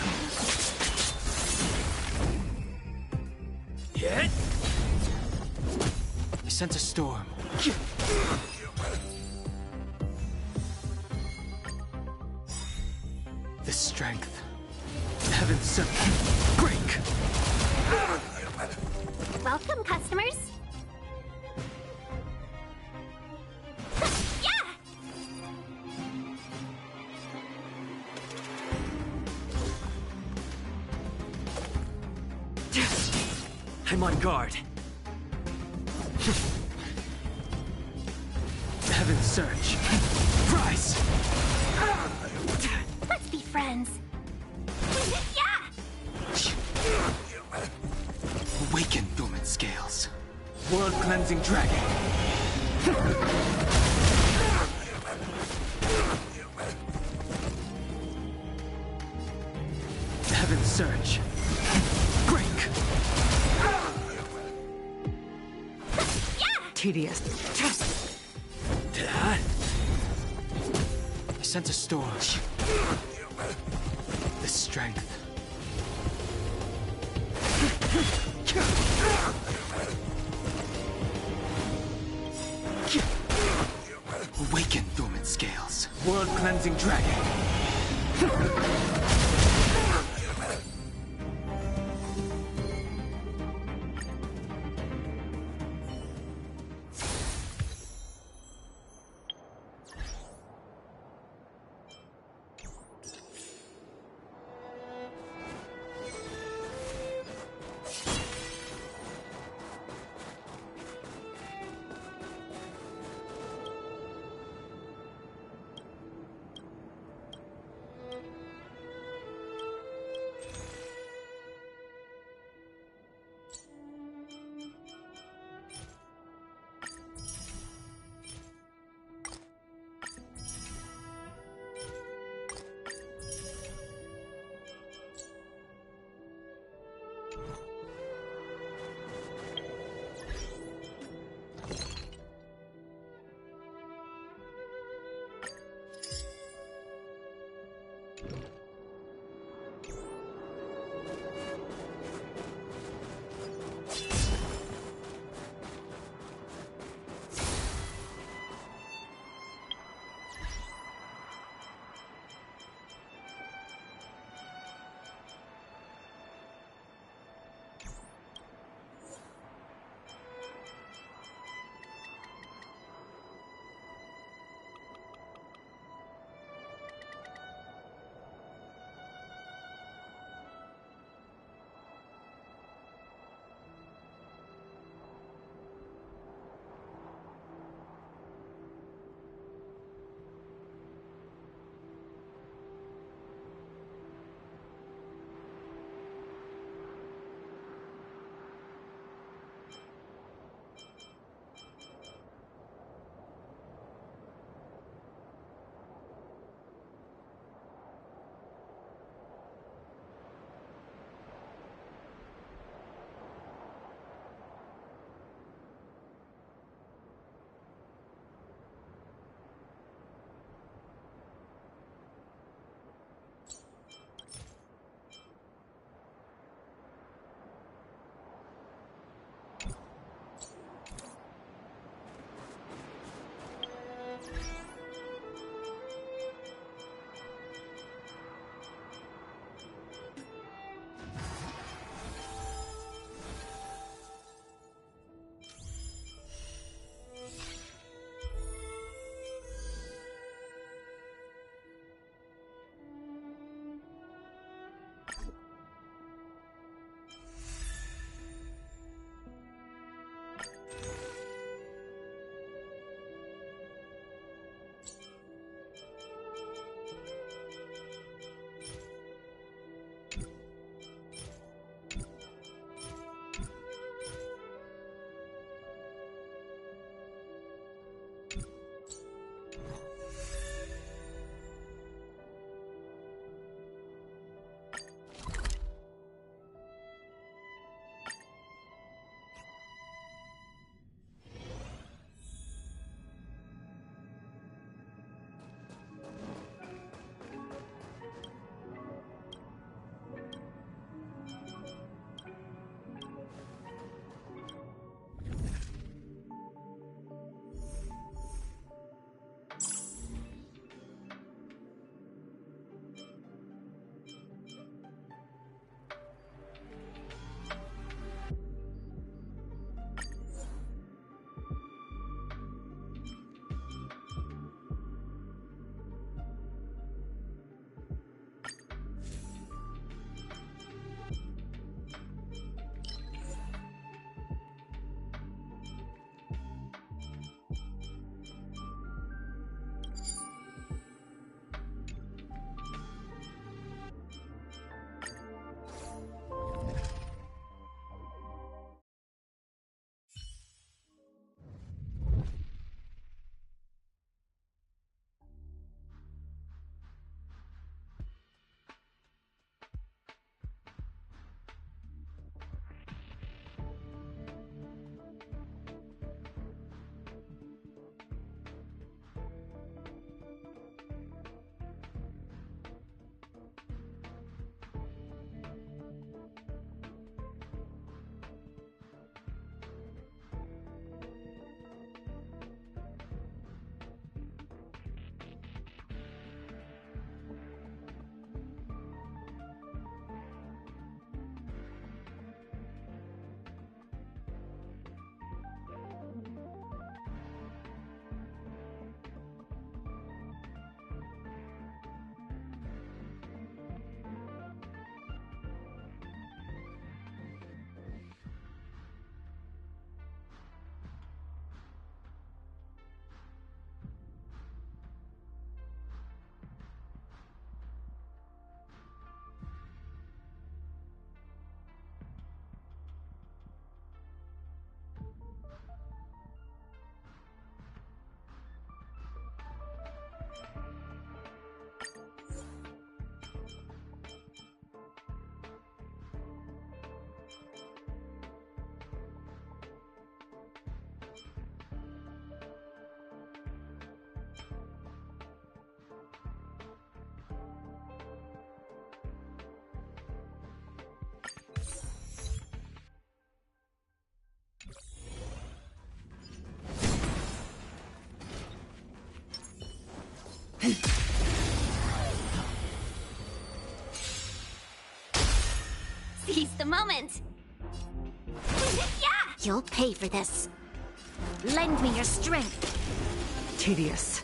Hit! I sense a storm. The strength. Heaven's surge. Break! Welcome, customers. Yeah! I'm on guard. Heaven's surge. Rise! Let's be friends. Yeah! Awaken, dormant scales. World-cleansing dragon. Heaven's surge. Break! Tedious. I sense a storm. The strength. Awaken, dormant scales. World-cleansing dragon. Seize the moment! Yeah! You'll pay for this. Lend me your strength. Tedious.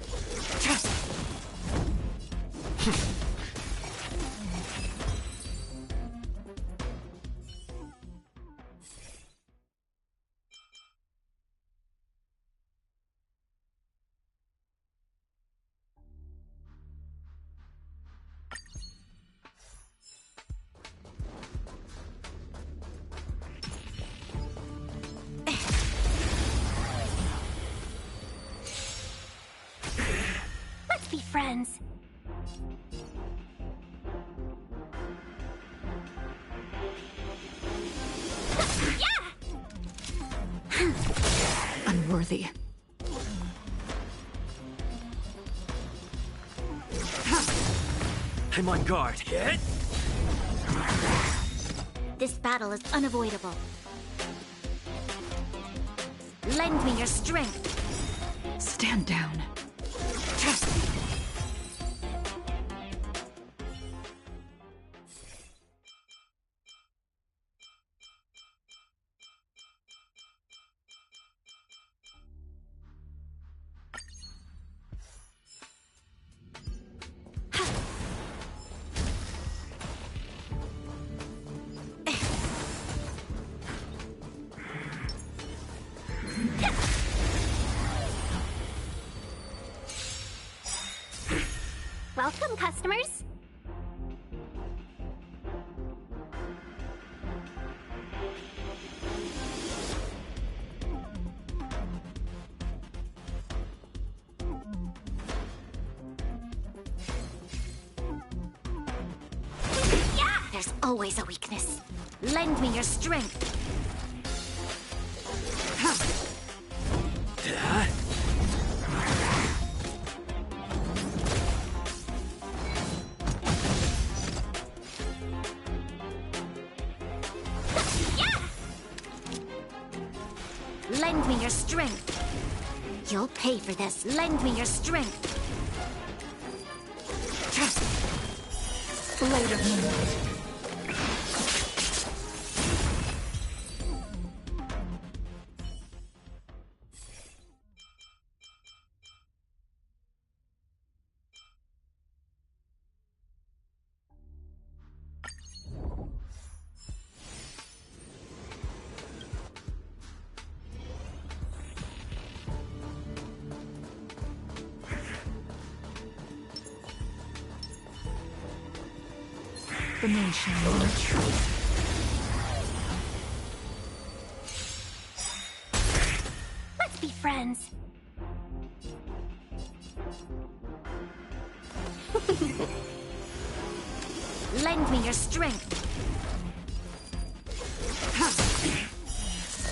Let's be friends. Unworthy. I'm on guard. Hit! This battle is unavoidable. Lend me your strength. Stand down. Welcome, customers. There's always a weakness. Lend me your strength. Lend me your strength. You'll pay for this. Lend me your strength. Blade of moonlight. The moon shines on the truth. Let's be friends. Lend me your strength.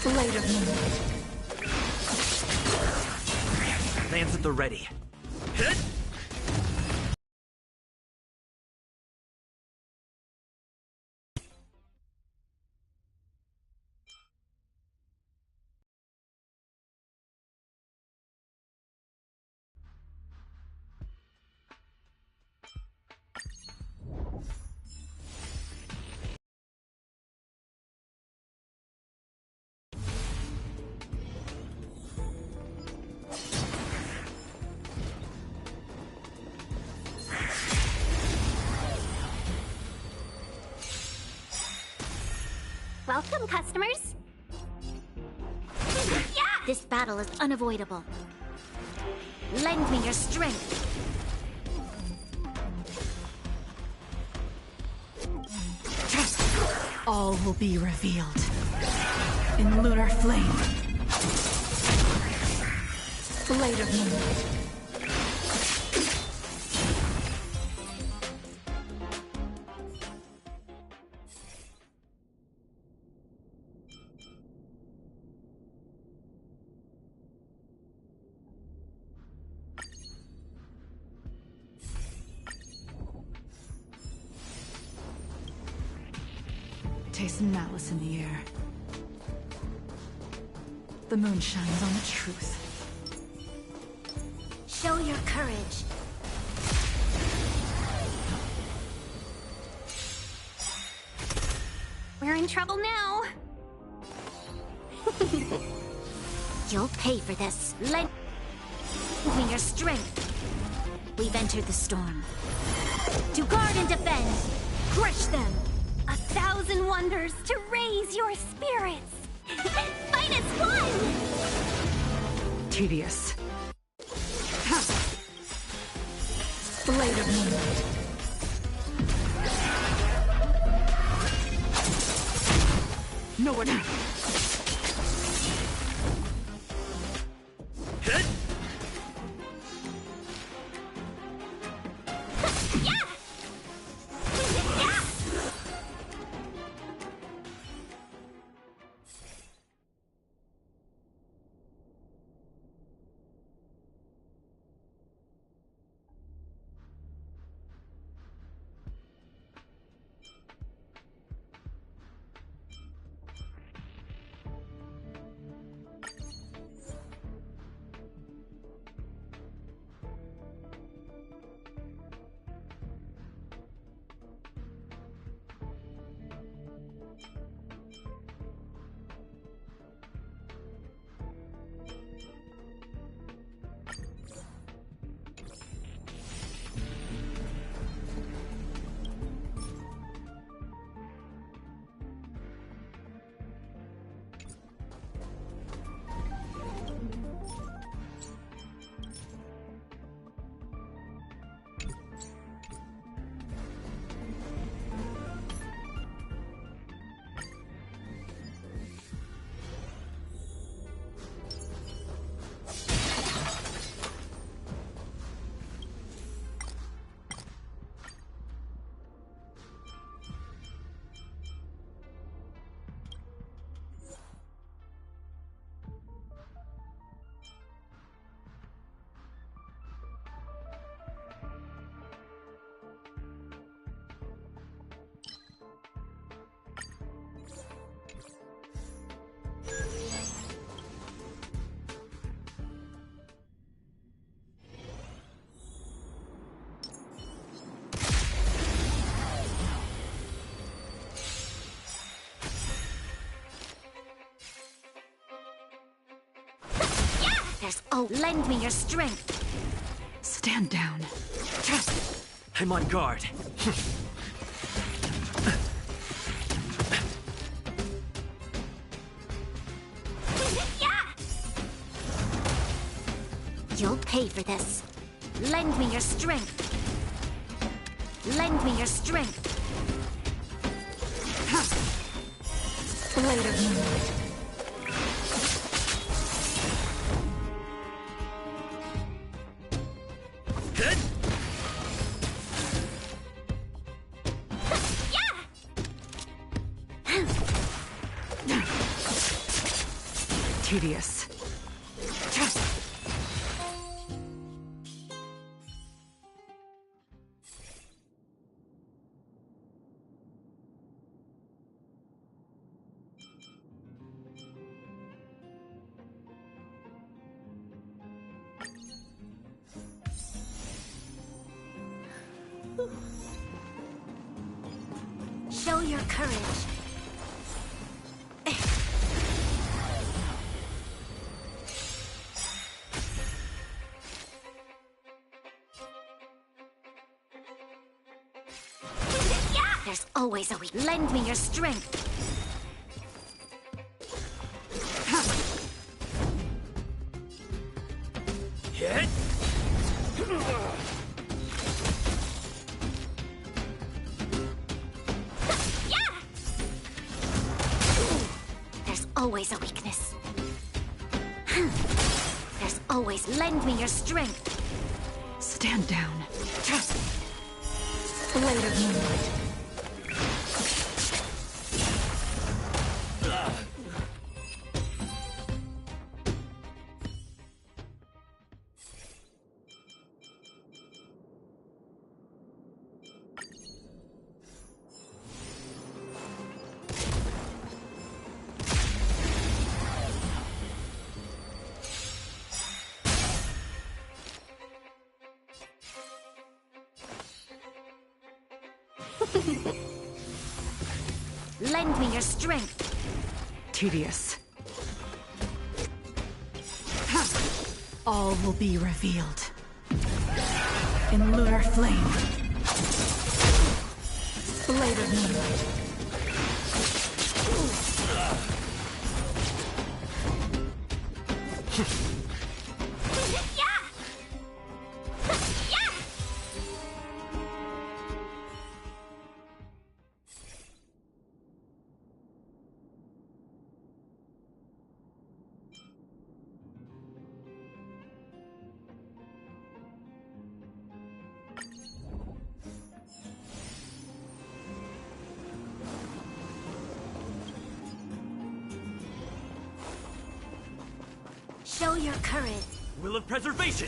Blade of moonlight. Lance at the ready. Hit! Welcome, customers. This battle is unavoidable. Lend me your strength. All will be revealed in lunar flame. Blade of moonlight. Taste malice in the air. The moon shines on the truth. Show your courage. We're in trouble now. You'll pay for this. Lend me your strength. We've entered the storm. To guard and defend! Crush them! 1,000 wonders to raise your spirits! Fight as one! Tedious. Blade of Moonlight. Nowhere to... Oh, lend me your strength. Stand down. I'm on guard. You'll pay for this. Lend me your strength. Lend me your strength. Blade of Moonlight. Tedious. Show your courage. There's always a way. Lend me your strength. Hit! There's always a weakness. There's always lend me your strength. Stand down. Blade of Moonlight. Lend me your strength. Tedious. All will be revealed. In lunar flame. Blade of moonlight. Show your courage. Will of preservation!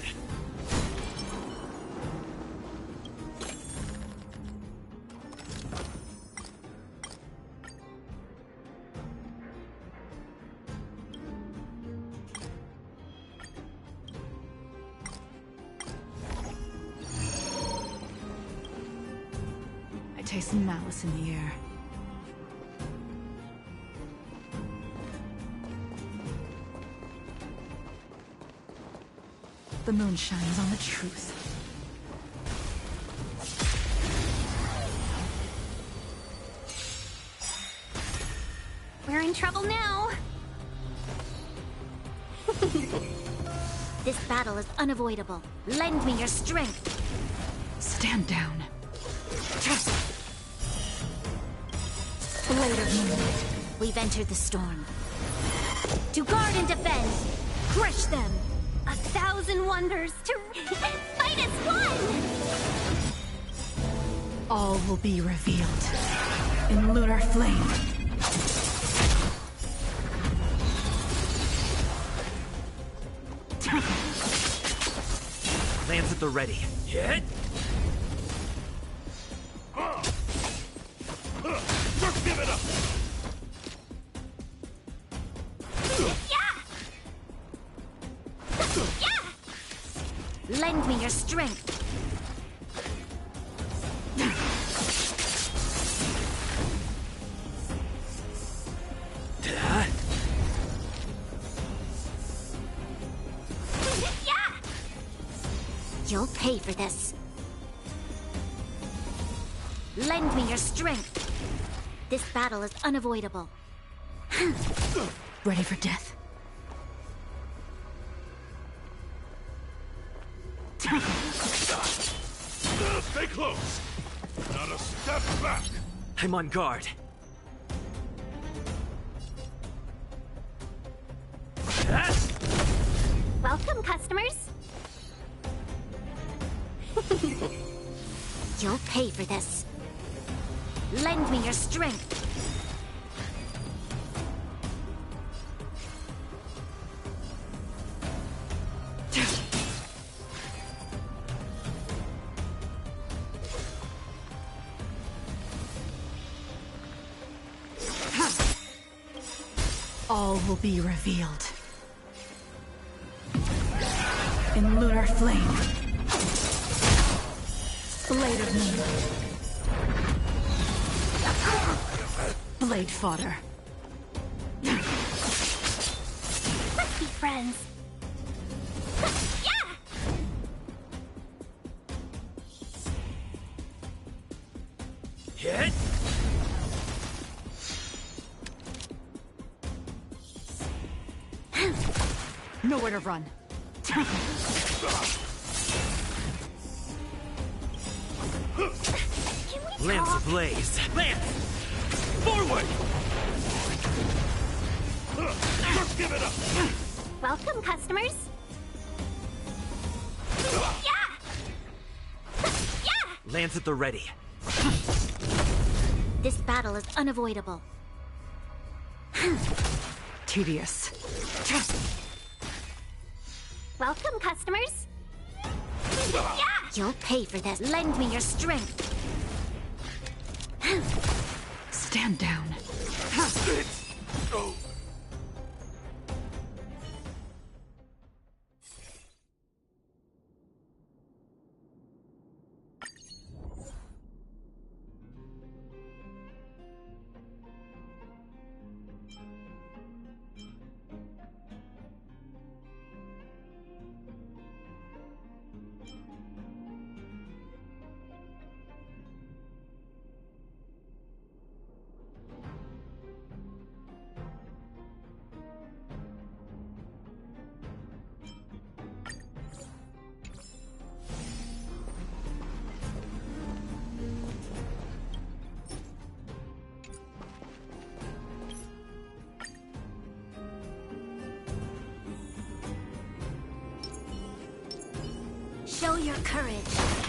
I taste malice in the air. The moon shines on the truth. We're in trouble now. This battle is unavoidable. Lend me your strength. Stand down. Blade of moonlight. We've entered the storm. To guard and defend. Crush them. 1,000 wonders to fight as one! All will be revealed. In lunar flame. Lance at the ready. Hit! Just give it up! Lend me your strength. You'll pay for this. Lend me your strength. This battle is unavoidable. Ready for death. Stay close! Not a step back! I'm on guard. Welcome, customers. You'll pay for this. Lend me your strength. All will be revealed. In lunar flame. Blade of moonlight. Blade fodder. Let's be friends. Hit! Nowhere to run. Lance ablaze! Lance! Forward! Just give it up! Welcome, customers. Lance at the ready. This battle is unavoidable. Tedious. Welcome, customers. You'll pay for this. Lend me your strength. Stand down. Show your courage.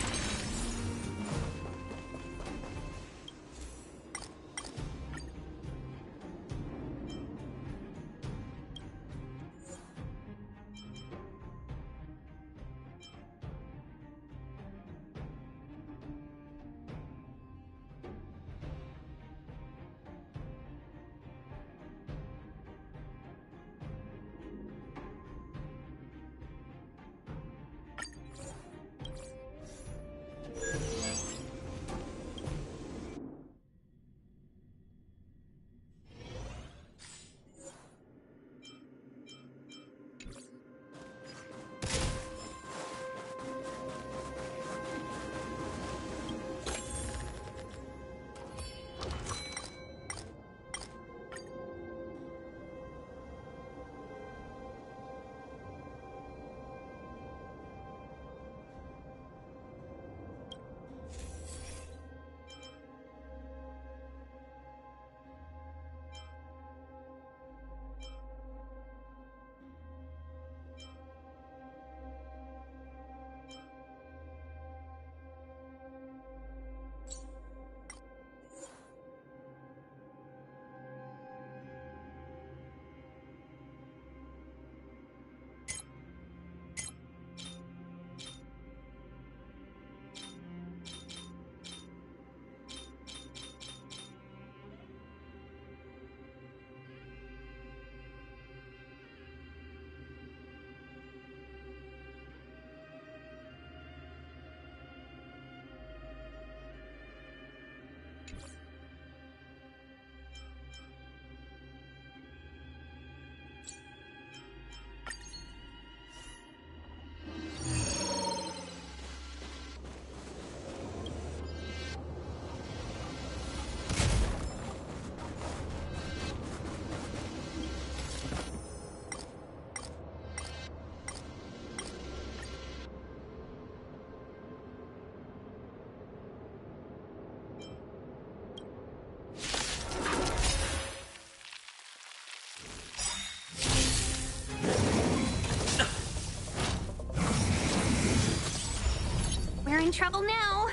We're in trouble now.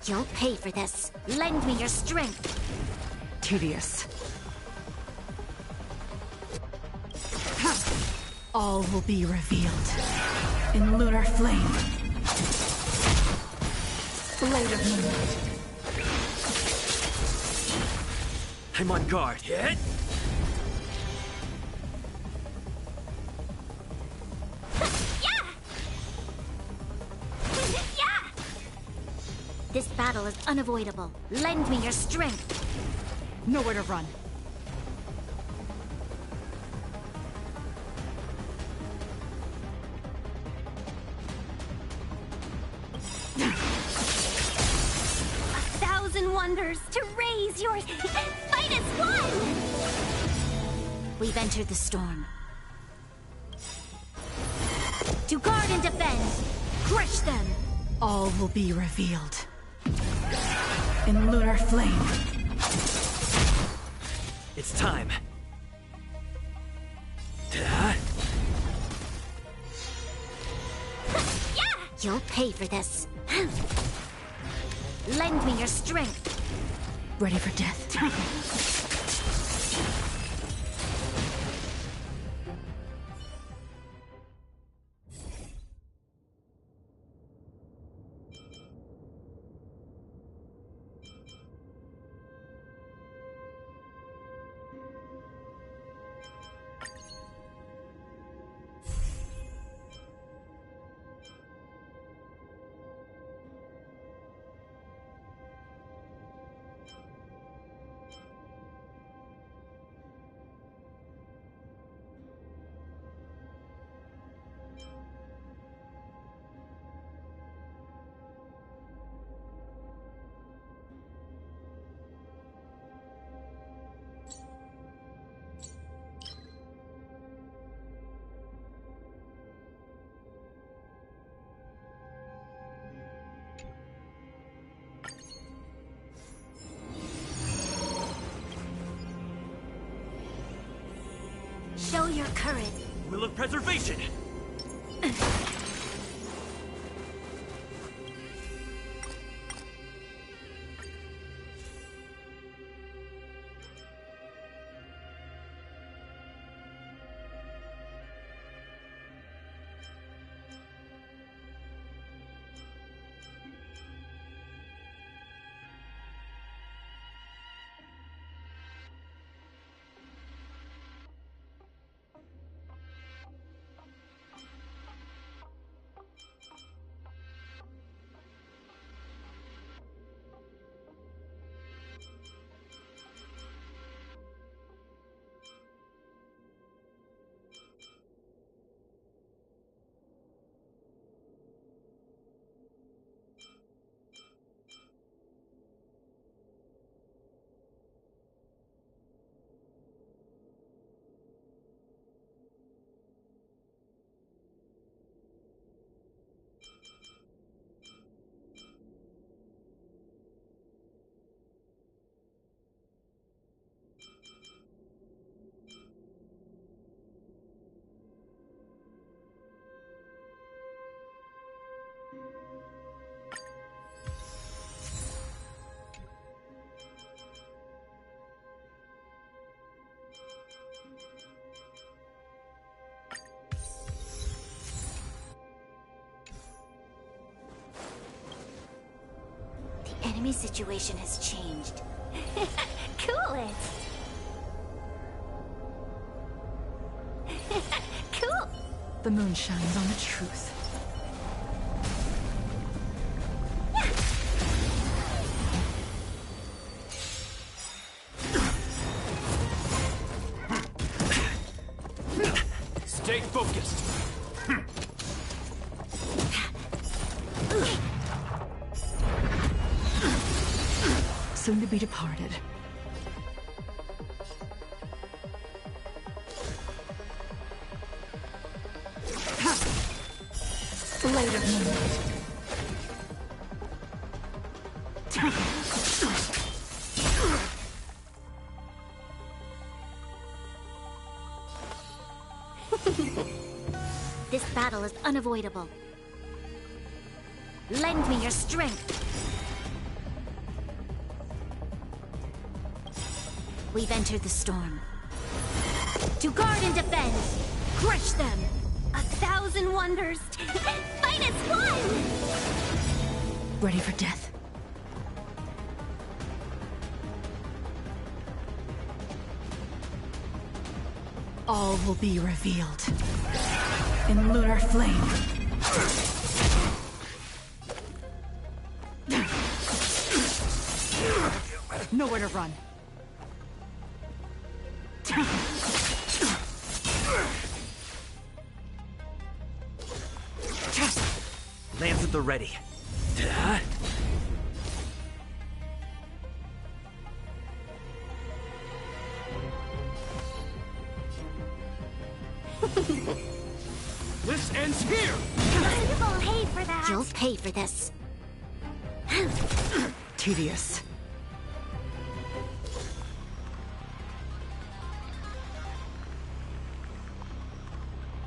You'll pay for this. Lend me your strength. Tedious. All will be revealed in lunar flame. Blade of moonlight. I'm on guard. Hit! This battle is unavoidable. Lend me your strength. Nowhere to run. A thousand wonders to raise your fight as one! We've entered the storm. To guard and defend! Crush them! All will be revealed in lunar flame. It's time. You'll pay for this. Lend me your strength. Ready for death. your courage. Will of preservation! The enemy situation has changed. Cool it! Cool! The moon shines on the truth. Stay focused! Soon to be departed. Later moonlight. This battle is unavoidable. Lend me your strength. We've entered the storm. To guard and defend! Crush them! 1,000 wonders! Fight as one! Ready for death. All will be revealed. In lunar flame. Nowhere to run. Lance at the ready. This ends here! You'll pay for that! You'll pay for this. Tedious.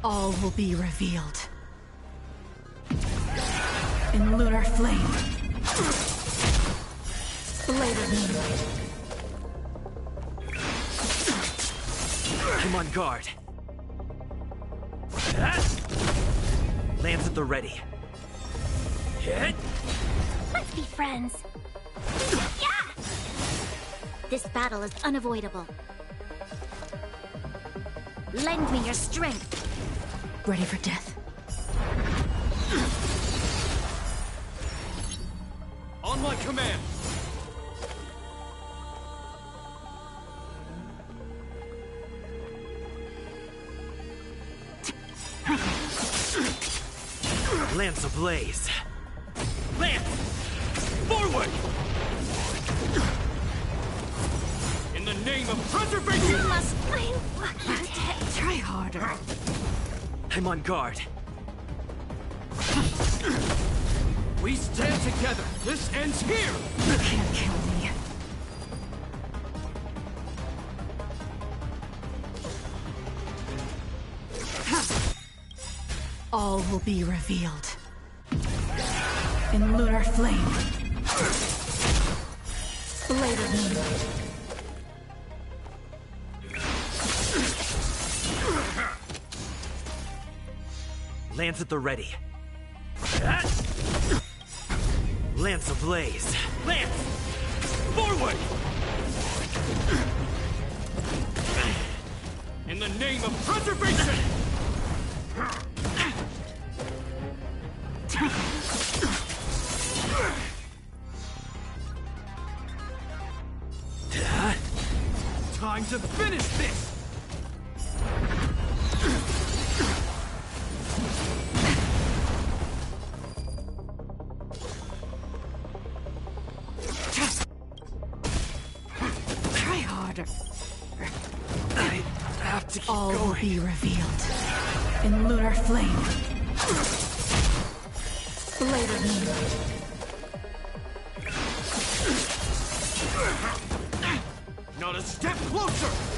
All will be revealed. In lunar flame. Blade of moonlight. I'm on guard. Lance at the ready. Hit! Let's be friends. Yeah! This battle is unavoidable. Lend me your strength. Ready for death. On my command! Lance ablaze! Lance! Forward! In the name of preservation! You must... Try harder. I'm on guard. We stand together! This ends here! You can't kill me. All will be revealed. In lunar flame. Blade of moonlight. Lance at the ready. Lance ablaze. Lance! Forward! In the name of preservation! Time to finish this! Try harder. I have to keep All going. will be revealed. In lunar flame. Blade of moonlight. Not a step closer!